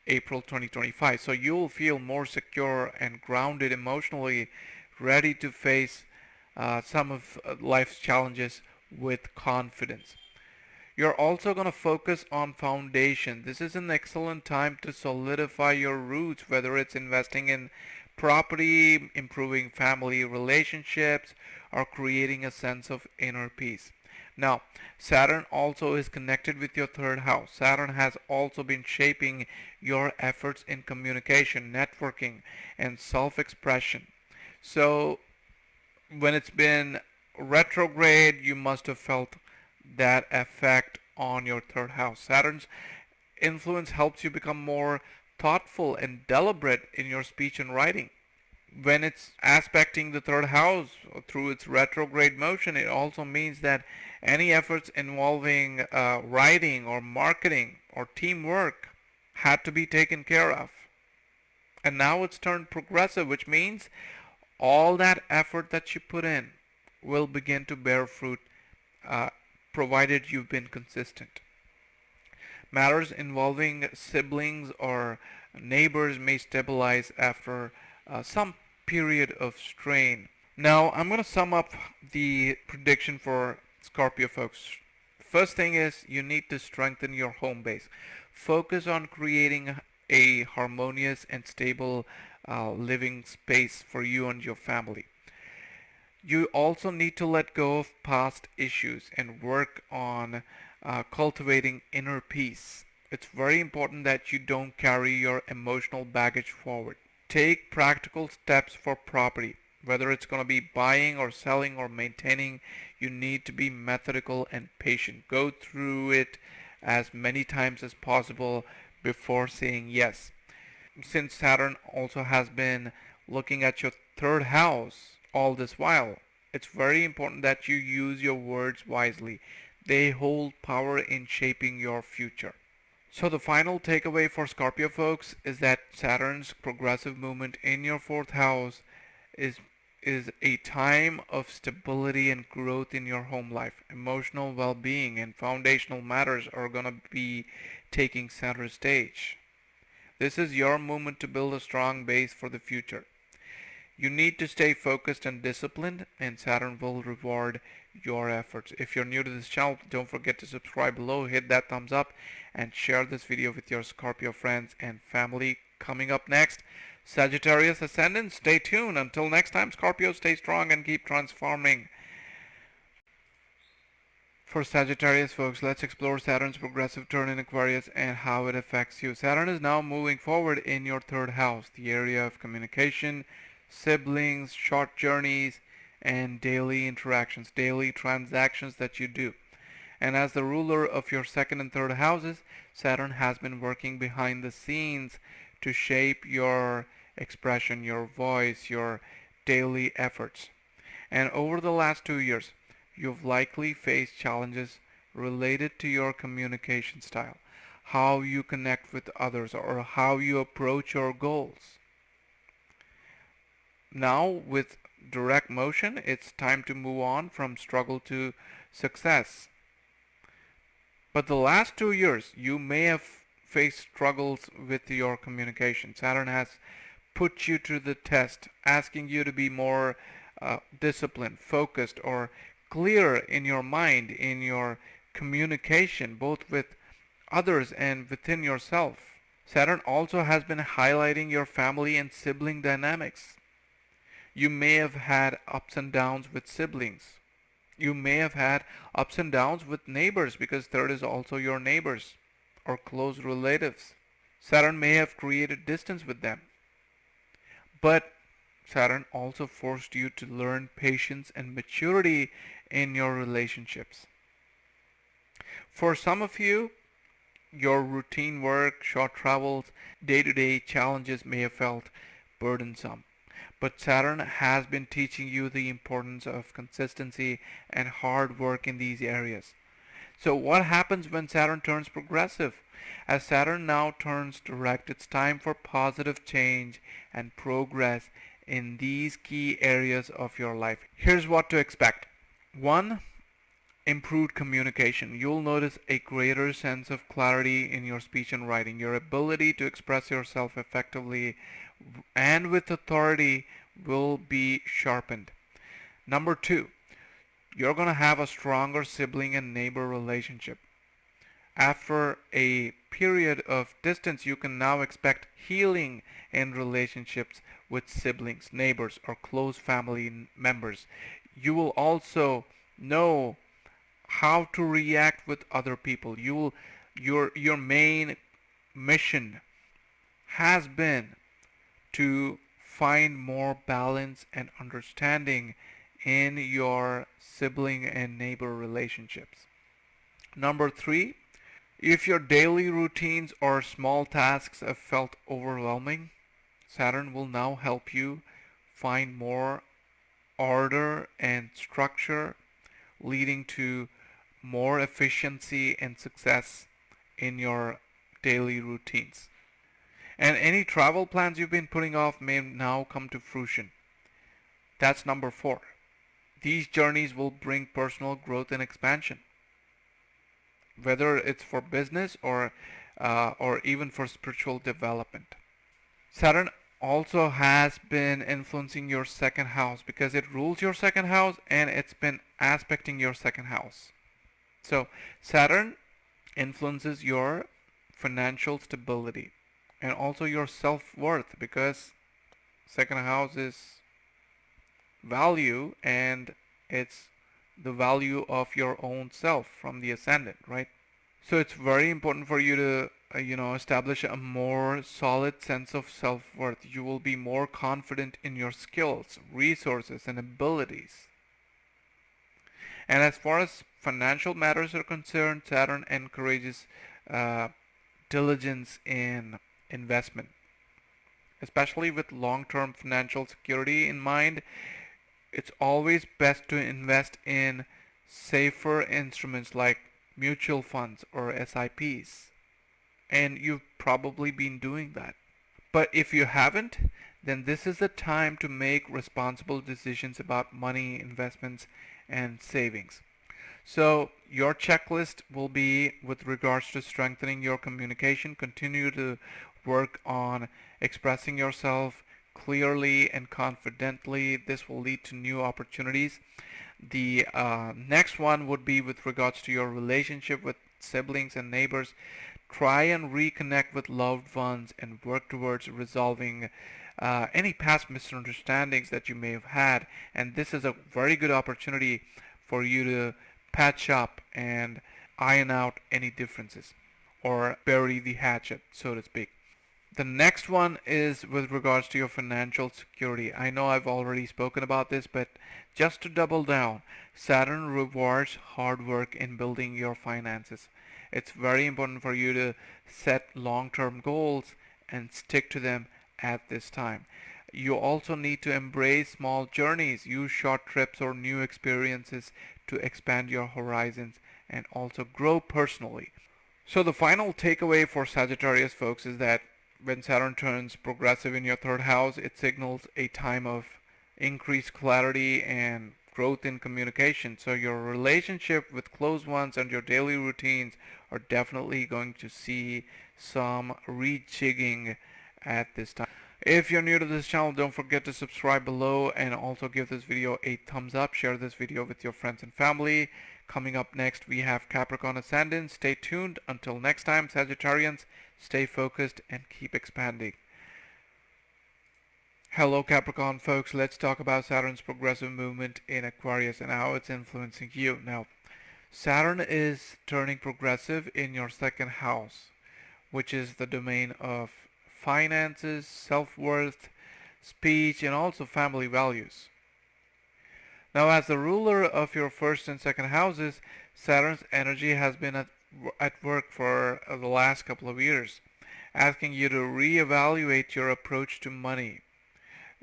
April 2025. So you'll feel more secure and grounded emotionally, ready to face some of life's challenges with confidence. You're also going to focus on foundation. This is an excellent time to solidify your roots, whether it's investing in property, improving family relationships, or creating a sense of inner peace. Now, Saturn also is connected with your third house. Saturn has also been shaping your efforts in communication, networking, and self-expression. So, when it's been retrograde, you must have felt that effect on your third house. Saturn's influence helps you become more thoughtful and deliberate in your speech and writing. When it's aspecting the third house through its retrograde motion, it also means that any efforts involving writing or marketing or teamwork had to be taken care of. And now it's turned progressive, which means all that effort that you put in will begin to bear fruit, provided you've been consistent. Matters involving siblings or neighbors may stabilize after some period of strain. Now, I'm going to sum up the prediction for Scorpio folks. First thing is you need to strengthen your home base. Focus on creating a harmonious and stable living space for you and your family. You also need to let go of past issues and work on cultivating inner peace. It's very important that you don't carry your emotional baggage forward. Take practical steps for property. Whether it's going to be buying or selling or maintaining, you need to be methodical and patient. Go through it as many times as possible before saying yes. Since Saturn also has been looking at your third house all this while, it's very important that you use your words wisely. They hold power in shaping your future. So the final takeaway for Scorpio folks is that Saturn's progressive movement in your fourth house is is a time of stability and growth in your home life. Emotional well-being and foundational matters are going to be taking center stage. This is your moment to build a strong base for the future. You need to stay focused and disciplined, and Saturn will reward your efforts. If you're new to this channel, don't forget to subscribe below, hit that thumbs up, and share this video with your Scorpio friends and family. Coming up next, Sagittarius Ascendants. Stay tuned. Until next time, Scorpio, stay strong and keep transforming. For Sagittarius folks, let's explore Saturn's progressive turn in Aquarius and how it affects you. Saturn is now moving forward in your third house, the area of communication, siblings, short journeys, and daily interactions, daily transactions that you do. And as the ruler of your second and third houses, Saturn has been working behind the scenes to shape your expression, your voice, your daily efforts. And over the last 2 years, you've likely faced challenges related to your communication style, how you connect with others, or how you approach your goals. Now, with direct motion, it's time to move on from struggle to success. But the last 2 years, you may have faced struggles with your communication. Saturn has put you to the test, asking you to be more disciplined, focused, or clear in your mind, in your communication, both with others and within yourself. Saturn also has been highlighting your family and sibling dynamics. You may have had ups and downs with siblings. You may have had ups and downs with neighbors, because third is also your neighbors or close relatives. Saturn may have created distance with them. But Saturn also forced you to learn patience and maturity in your relationships. For some of you, your routine work, short travels, day-to-day challenges may have felt burdensome. But Saturn has been teaching you the importance of consistency and hard work in these areas. So what happens when Saturn turns progressive? As Saturn now turns direct, it's time for positive change and progress in these key areas of your life. Here's what to expect. 1. Improved communication. You'll notice a greater sense of clarity in your speech and writing. Your ability to express yourself effectively and with authority will be sharpened. Number 2. You're going to have a stronger sibling and neighbor relationship. After a period of distance, you can now expect healing in relationships with siblings, neighbors, or close family members. You will also know how to react with other people. Your main mission has been to find more balance and understanding in your sibling and neighbor relationships. Number 3, if your daily routines or small tasks have felt overwhelming, Saturn will now help you find more order and structure, leading to more efficiency and success in your daily routines. And any travel plans you've been putting off may now come to fruition. That's number 4. These journeys will bring personal growth and expansion, whether it's for business or even for spiritual development. Saturn also has been influencing your second house because it rules your second house and it's been aspecting your second house. So Saturn influences your financial stability, and also your self-worth, because second house is value, and it's the value of your own self from the ascendant, right? So it's very important for you to establish a more solid sense of self-worth. You will be more confident in your skills, resources, and abilities. And as far as financial matters are concerned, Saturn encourages uh, diligence in investment, especially with long-term financial security in mind. It's always best to invest in safer instruments like mutual funds or SIPs. And you've probably been doing that. But if you haven't, then this is the time to make responsible decisions about money, investments, and savings. So your checklist will be with regards to strengthening your communication. Continue to work on expressing yourself clearly and confidently. This will lead to new opportunities. The next one would be with regards to your relationship with siblings and neighbors. Try and reconnect with loved ones and work towards resolving any past misunderstandings that you may have had. And this is a very good opportunity for you to patch up and iron out any differences or bury the hatchet, so to speak. The next one is with regards to your financial security. I know I've already spoken about this, but just to double down, Saturn rewards hard work in building your finances. It's very important for you to set long-term goals and stick to them at this time. You also need to embrace small journeys, use short trips or new experiences to expand your horizons and also grow personally. So the final takeaway for Sagittarius folks is that when Saturn turns progressive in your third house, it signals a time of increased clarity and growth in communication. So your relationship with close ones and your daily routines are definitely going to see some rejigging at this time. If you're new to this channel, don't forget to subscribe below and also give this video a thumbs up. Share this video with your friends and family. Coming up next, we have Capricorn Ascendants. Stay tuned. Until next time, Sagittarians, stay focused and keep expanding. Hello Capricorn folks, let's talk about Saturn's progressive movement in Aquarius and how it's influencing you. Now, Saturn is turning progressive in your second house, which is the domain of finances, self-worth, speech, and also family values. Now, as the ruler of your first and second houses, Saturn's energy has been at work for the last couple of years, asking you to reevaluate your approach to money,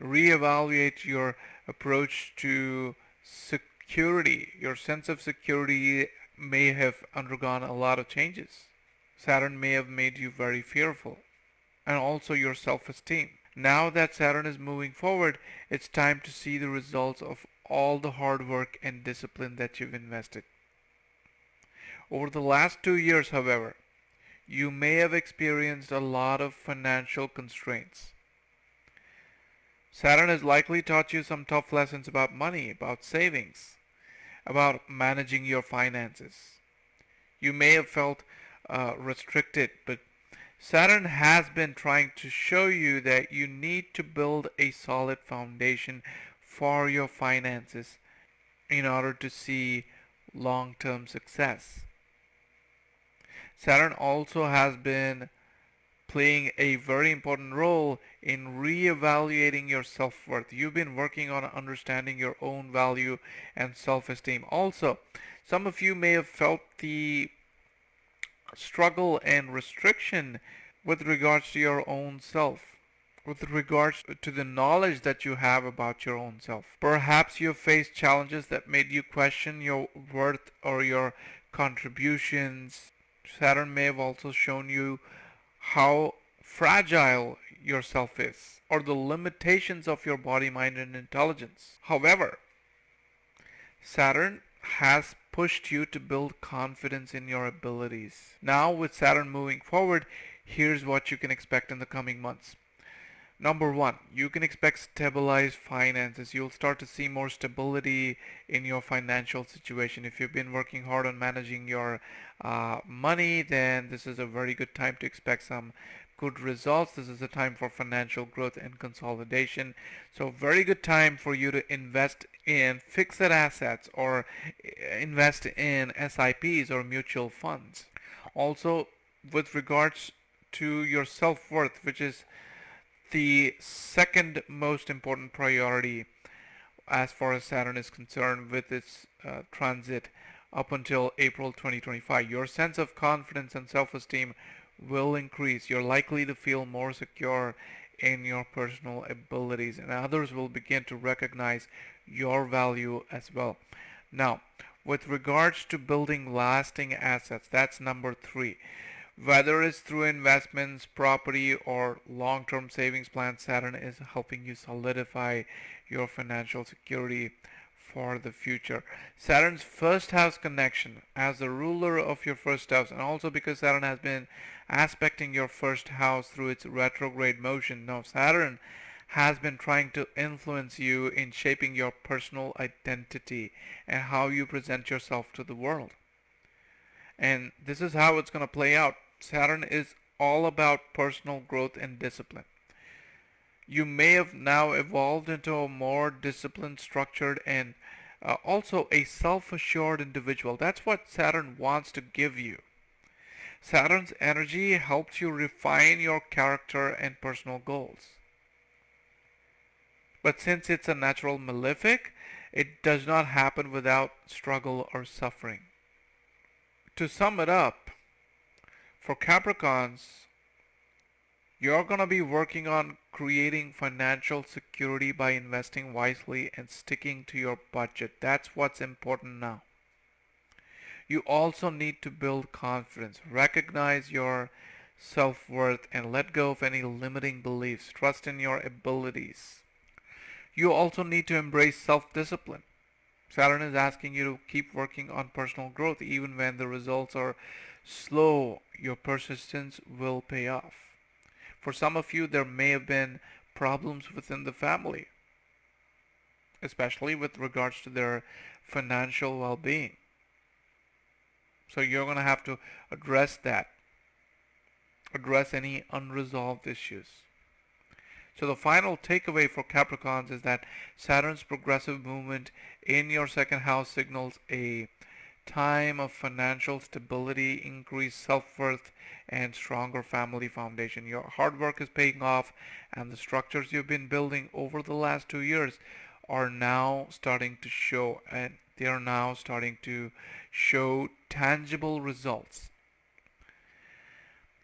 reevaluate your approach to security. Your sense of security may have undergone a lot of changes. Saturn may have made you very fearful, and also your self-esteem. Now that Saturn is moving forward, it's time to see the results of all the hard work and discipline that you've invested. Over the last 2 years, however, you may have experienced a lot of financial constraints. Saturn has likely taught you some tough lessons about money, about savings, about managing your finances. You may have felt restricted, but Saturn has been trying to show you that you need to build a solid foundation for your finances in order to see long-term success. Saturn also has been playing a very important role in reevaluating your self-worth. You've been working on understanding your own value and self-esteem. Also, some of you may have felt the struggle and restriction with regards to your own self, with regards to the knowledge that you have about your own self. Perhaps you have faced challenges that made you question your worth or your contributions. Saturn may have also shown you how fragile yourself is, or the limitations of your body, mind, and intelligence. However, Saturn has pushed you to build confidence in your abilities. Now, with Saturn moving forward, here's what you can expect in the coming months. Number one, you can expect stabilized finances. You'll start to see more stability in your financial situation. If you've been working hard on managing your money, then this is a very good time to expect some good results. This is a time for financial growth and consolidation. So very good time for you to invest in fixed assets or invest in SIPs or mutual funds. Also, with regards to your self-worth, which is the second most important priority as far as Saturn is concerned with its transit up until April 2025. Your sense of confidence and self-esteem will increase. You're likely to feel more secure in your personal abilities, and others will begin to recognize your value as well. Now, with regards to building lasting assets, that's number 3. Whether it's through investments, property, or long-term savings plans, Saturn is helping you solidify your financial security for the future. Saturn's first house connection as the ruler of your first house, and also because Saturn has been aspecting your first house through its retrograde motion. Now, Saturn has been trying to influence you in shaping your personal identity and how you present yourself to the world. And this is how it's going to play out. Saturn is all about personal growth and discipline. You may have now evolved into a more disciplined, structured, and also a self-assured individual. That's what Saturn wants to give you. Saturn's energy helps you refine your character and personal goals. But since it's a natural malefic, it does not happen without struggle or suffering. To sum it up, for Capricorns, you're going to be working on creating financial security by investing wisely and sticking to your budget. That's what's important now. You also need to build confidence, recognize your self-worth, and let go of any limiting beliefs. Trust in your abilities. You also need to embrace self-discipline. Saturn is asking you to keep working on personal growth even when the results are slow. Your persistence will pay off. For some of you, there may have been problems within the family, especially with regards to their financial well-being. So you're going to have to address that, address any unresolved issues. So the final takeaway for Capricorns is that Saturn's progressive movement in your second house signals a time of financial stability, increased self-worth, and stronger family foundation. Your hard work is paying off, and the structures you've been building over the last 2 years are now starting to show, and they are now starting to show tangible results.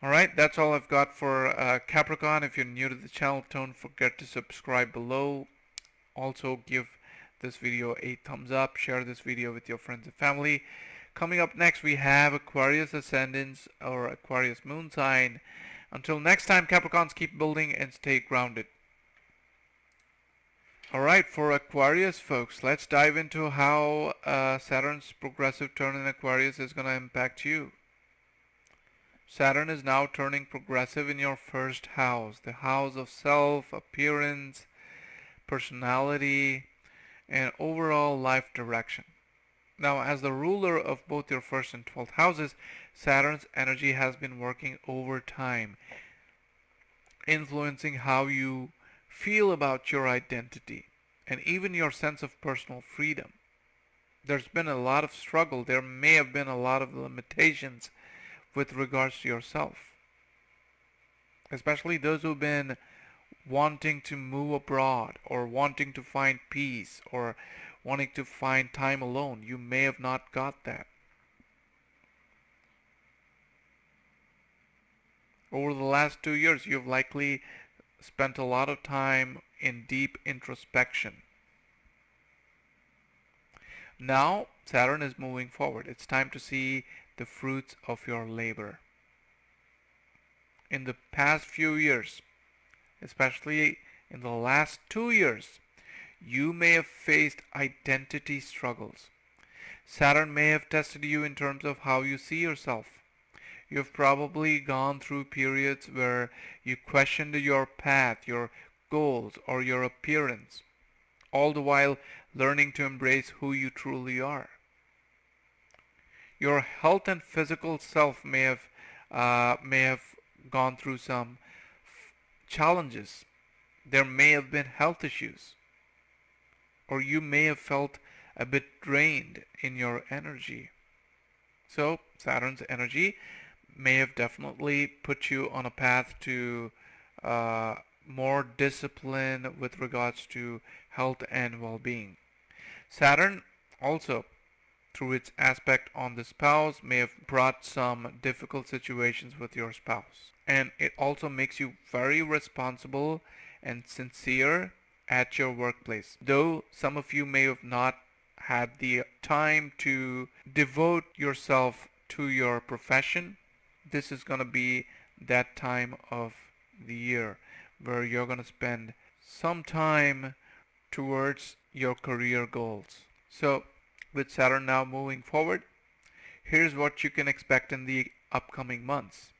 Alright, that's all I've got for Capricorn. If you're new to the channel, don't forget to subscribe below. Also give this video a thumbs up, share this video with your friends and family. Coming up next, we have Aquarius Ascendants or Aquarius Moon sign. Until next time, Capricorns, keep building and stay grounded. Alright, for Aquarius folks, let's dive into how Saturn's progressive turn in Aquarius is going to impact you. Saturn is now turning progressive in your first house, the house of self, appearance, personality, and overall life direction. Now, as the ruler of both your first and 12th houses, Saturn's energy has been working over time, influencing how you feel about your identity and even your sense of personal freedom. There's been a lot of struggle. There may have been a lot of limitations with regards to yourself, especially those who've been wanting to move abroad or wanting to find peace or wanting to find time alone. You may have not got that. Over the last 2 years, you've likely spent a lot of time in deep introspection. Now, Saturn is moving forward. It's time to see the fruits of your labor. In the past few years, especially in the last 2 years, you may have faced identity struggles. Saturn may have tested you in terms of how you see yourself. You've probably gone through periods where you questioned your path, your goals, or your appearance, all the while learning to embrace who you truly are. Your health and physical self may have gone through some challenges. There may have been health issues, or you may have felt a bit drained in your energy. So Saturn's energy may have definitely put you on a path to more discipline with regards to health and well-being. Saturn also, through its aspect on the spouse, may have brought some difficult situations with your spouse. And it also makes you very responsible and sincere at your workplace. Though some of you may have not had the time to devote yourself to your profession, this is going to be that time of the year where you're going to spend some time towards your career goals. So, with Saturn now moving forward, here's what you can expect in the upcoming months.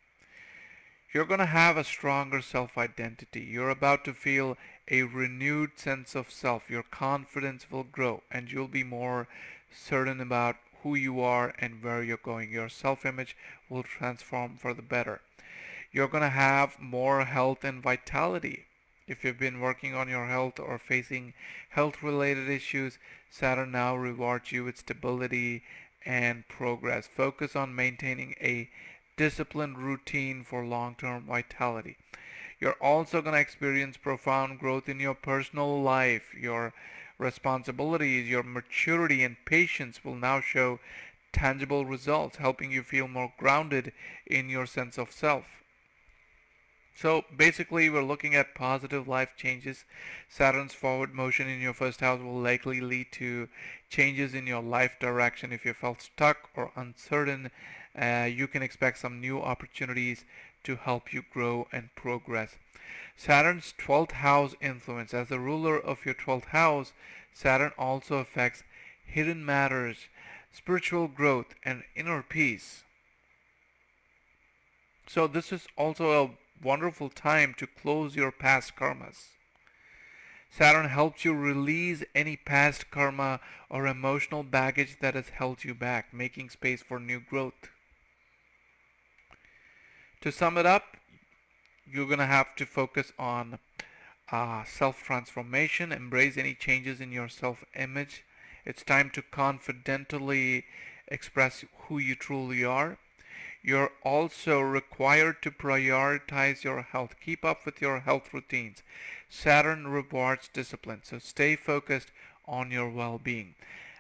You're going to have a stronger self-identity. You're about to feel a renewed sense of self. Your confidence will grow and you'll be more certain about who you are and where you're going. Your self-image will transform for the better. You're going to have more health and vitality. If you've been working on your health or facing health-related issues, Saturn now rewards you with stability and progress. Focus on maintaining a disciplined routine for long-term vitality. You're also going to experience profound growth in your personal life. Your responsibilities, your maturity and patience will now show tangible results, helping you feel more grounded in your sense of self. So basically we're looking at positive life changes. Saturn's forward motion in your first house will likely lead to changes in your life direction. If you felt stuck or uncertain, you can expect some new opportunities to help you grow and progress. Saturn's 12th house influence. As the ruler of your 12th house, Saturn also affects hidden matters, spiritual growth, and inner peace. So this is also a wonderful time to close your past karmas. Saturn helps you release any past karma or emotional baggage that has held you back, making space for new growth. To sum it up, you're going to have to focus on self-transformation, embrace any changes in your self-image. It's time to confidently express who you truly are. You're also required to prioritize your health. Keep up with your health routines. Saturn rewards discipline, so stay focused on your well-being.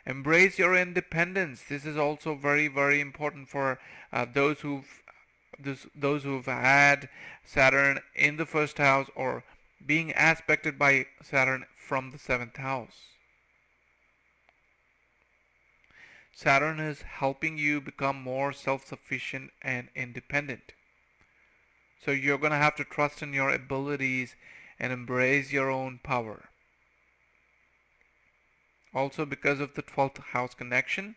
Embrace your independence. This is also very, very important for those who've had Saturn in the first house or being aspected by Saturn from the 7th house. Saturn is helping you become more self-sufficient and independent. So you're going to have to trust in your abilities and embrace your own power. Also, because of the 12th house connection,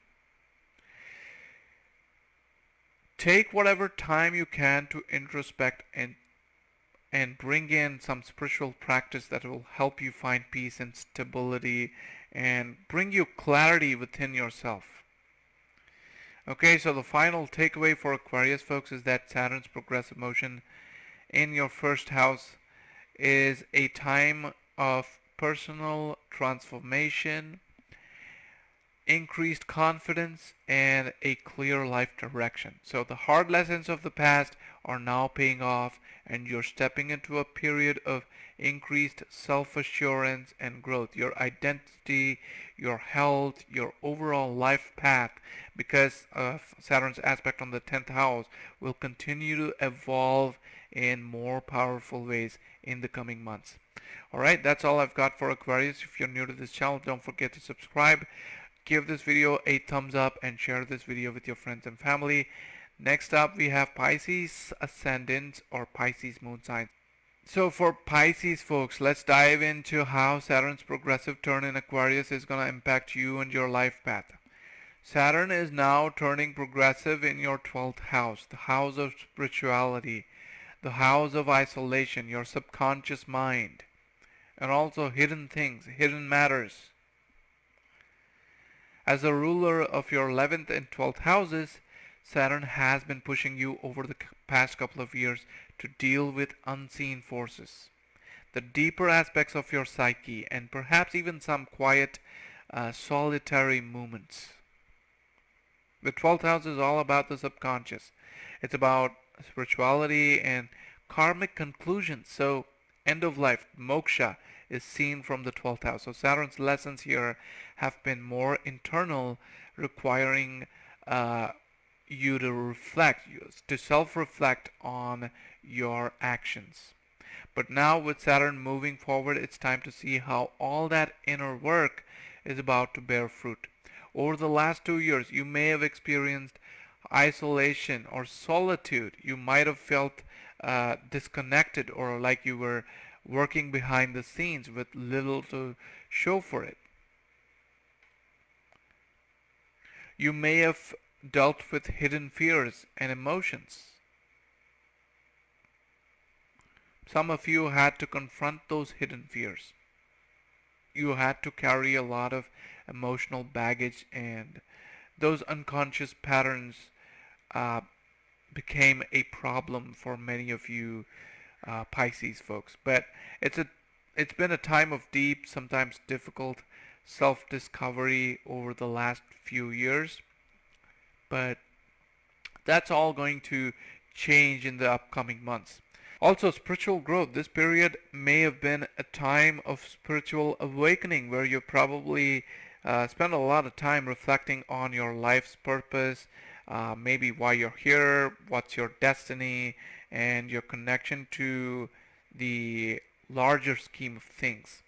take whatever time you can to introspect and bring in some spiritual practice that will help you find peace and stability and bring you clarity within yourself. Okay, so the final takeaway for Aquarius folks is that Saturn's progressive motion in your first house is a time of personal transformation, increased confidence, and a clear life direction. So the hard lessons of the past are now paying off and you're stepping into a period of increased self-assurance and growth. Your identity, your health, your overall life path, because of Saturn's aspect on the 10th house, will continue to evolve in more powerful ways in the coming months. Alright, that's all I've got for Aquarius. If you're new to this channel, don't forget to subscribe. Give this video a thumbs up and share this video with your friends and family. Next up, we have Pisces Ascendants or Pisces moon signs. So for Pisces folks, let's dive into how Saturn's progressive turn in Aquarius is going to impact you and your life path. Saturn is now turning progressive in your 12th house, the house of spirituality, the house of isolation, your subconscious mind, and also hidden things, hidden matters. As a ruler of your 11th and 12th houses, Saturn has been pushing you over the past couple of years to deal with unseen forces, the deeper aspects of your psyche, and perhaps even some quiet, solitary moments. The 12th house is all about the subconscious. It's about spirituality and karmic conclusions. So, end of life, moksha, is seen from the 12th house. So, Saturn's lessons here have been more internal, requiring you to reflect, to self reflect on your actions. But now, with Saturn moving forward, it's time to see how all that inner work is about to bear fruit. Over the last 2 years, you may have experienced isolation or solitude. You might have felt disconnected or like you were working behind the scenes with little to show for it. You may have dealt with hidden fears and emotions. Some of you had to confront those hidden fears. You had to carry a lot of emotional baggage, and those unconscious patterns uh, became a problem for many of you Pisces folks. But it's been a time of deep, sometimes difficult self-discovery over the last few years. But that's all going to change in the upcoming months. Also, spiritual growth. This period may have been a time of spiritual awakening where you probably spend a lot of time reflecting on your life's purpose, maybe why you're here, what's your destiny, and your connection to the larger scheme of things.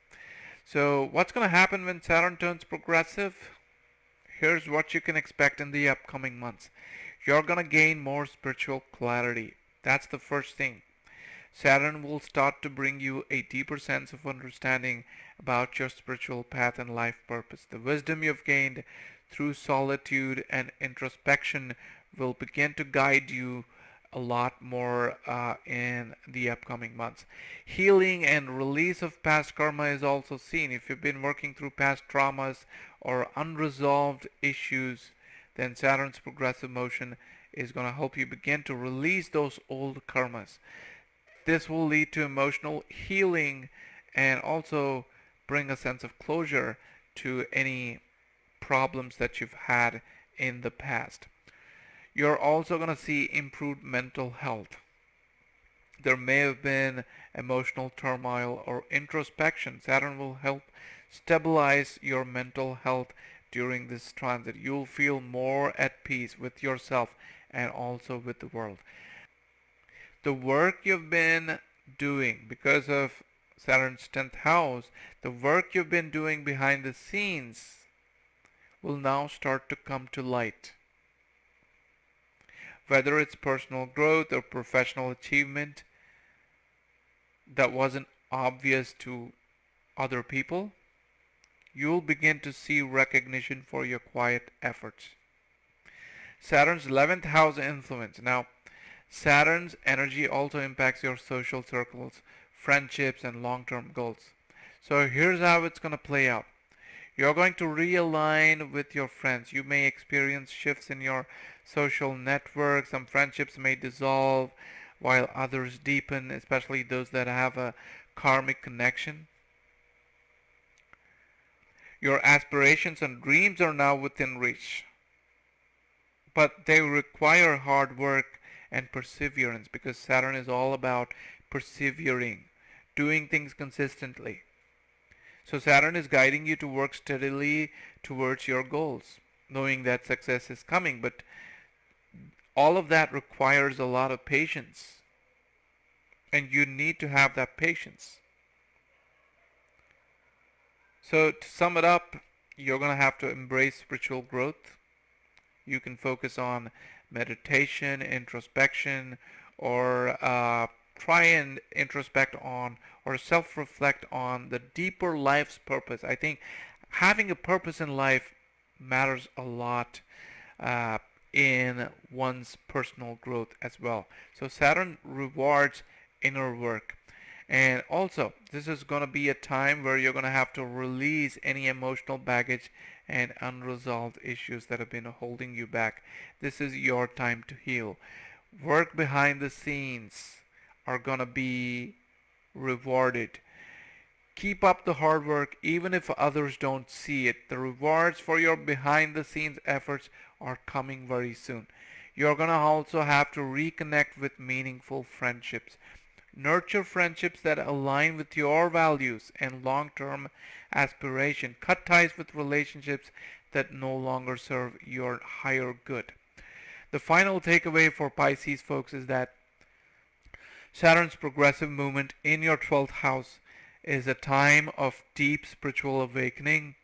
So, what's going to happen when Saturn turns progressive? Here's what you can expect in the upcoming months. You're going to gain more spiritual clarity. That's the first thing. Saturn will start to bring you a deeper sense of understanding about your spiritual path and life purpose. The wisdom you've gained through solitude and introspection will begin to guide you a lot more in the upcoming months. Healing and release of past karma is also seen. If you've been working through past traumas or unresolved issues, then Saturn's progressive motion is going to help you begin to release those old karmas. This will lead to emotional healing and also bring a sense of closure to any problems that you've had in the past. You're also going to see improved mental health. There may have been emotional turmoil or introspection. Saturn will help stabilize your mental health during this transit. You'll feel more at peace with yourself and also with the world. The work you've been doing because of Saturn's 10th house, the work you've been doing behind the scenes will now start to come to light. Whether it's personal growth or professional achievement that wasn't obvious to other people, you'll begin to see recognition for your quiet efforts. Saturn's 11th house influence. Now, Saturn's energy also impacts your social circles, friendships, and long-term goals. So here's how it's going to play out. You're going to realign with your friends. You may experience shifts in your social network. Some friendships may dissolve while others deepen, especially those that have a karmic connection. Your aspirations and dreams are now within reach, but they require hard work and perseverance because Saturn is all about persevering, doing things consistently. So Saturn is guiding you to work steadily towards your goals, knowing that success is coming, but all of that requires a lot of patience, and you need to have that patience. So to sum it up, you're going to have to embrace spiritual growth. You can focus on meditation, introspection, or try and introspect on or self-reflect on the deeper life's purpose. I think having a purpose in life matters a lot in one's personal growth as well. So Saturn rewards inner work. And also, this is going to be a time where you're going to have to release any emotional baggage and unresolved issues that have been holding you back. This is your time to heal. Work behind the scenes. are gonna be rewarded. Keep up the hard work even if others don't see it. The rewards for your behind the scenes efforts are coming very soon. You're gonna also have to reconnect with meaningful friendships. Nurture friendships that align with your values and long-term aspiration. Cut ties with relationships that no longer serve your higher good. The final takeaway for Pisces folks is that Saturn's progressive movement in your 12th house is a time of deep spiritual awakening,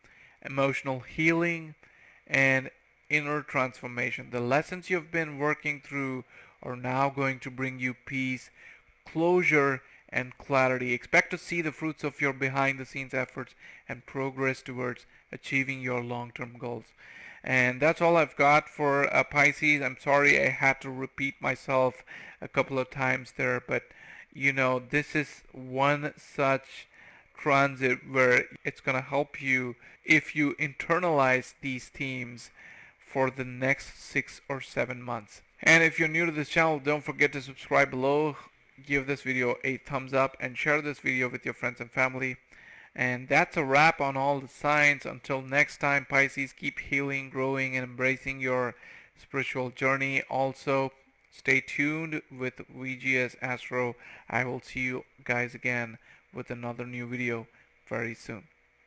emotional healing, and inner transformation. The lessons you've been working through are now going to bring you peace, closure, and clarity. Expect to see the fruits of your behind the scenes efforts and progress towards achieving your long-term goals. And that's all I've got for Pisces. I'm sorry I had to repeat myself a couple of times there, but this is one such transit where it's going to help you if you internalize these themes for the next 6 or 7 months. And if you're new to this channel, don't forget to subscribe below, give this video a thumbs up, and share this video with your friends and family. And that's a wrap on all the signs. Until next time, Pisces, keep healing, growing, and embracing your spiritual journey. Also, stay tuned with VGS Astro. I will see you guys again with another new video very soon.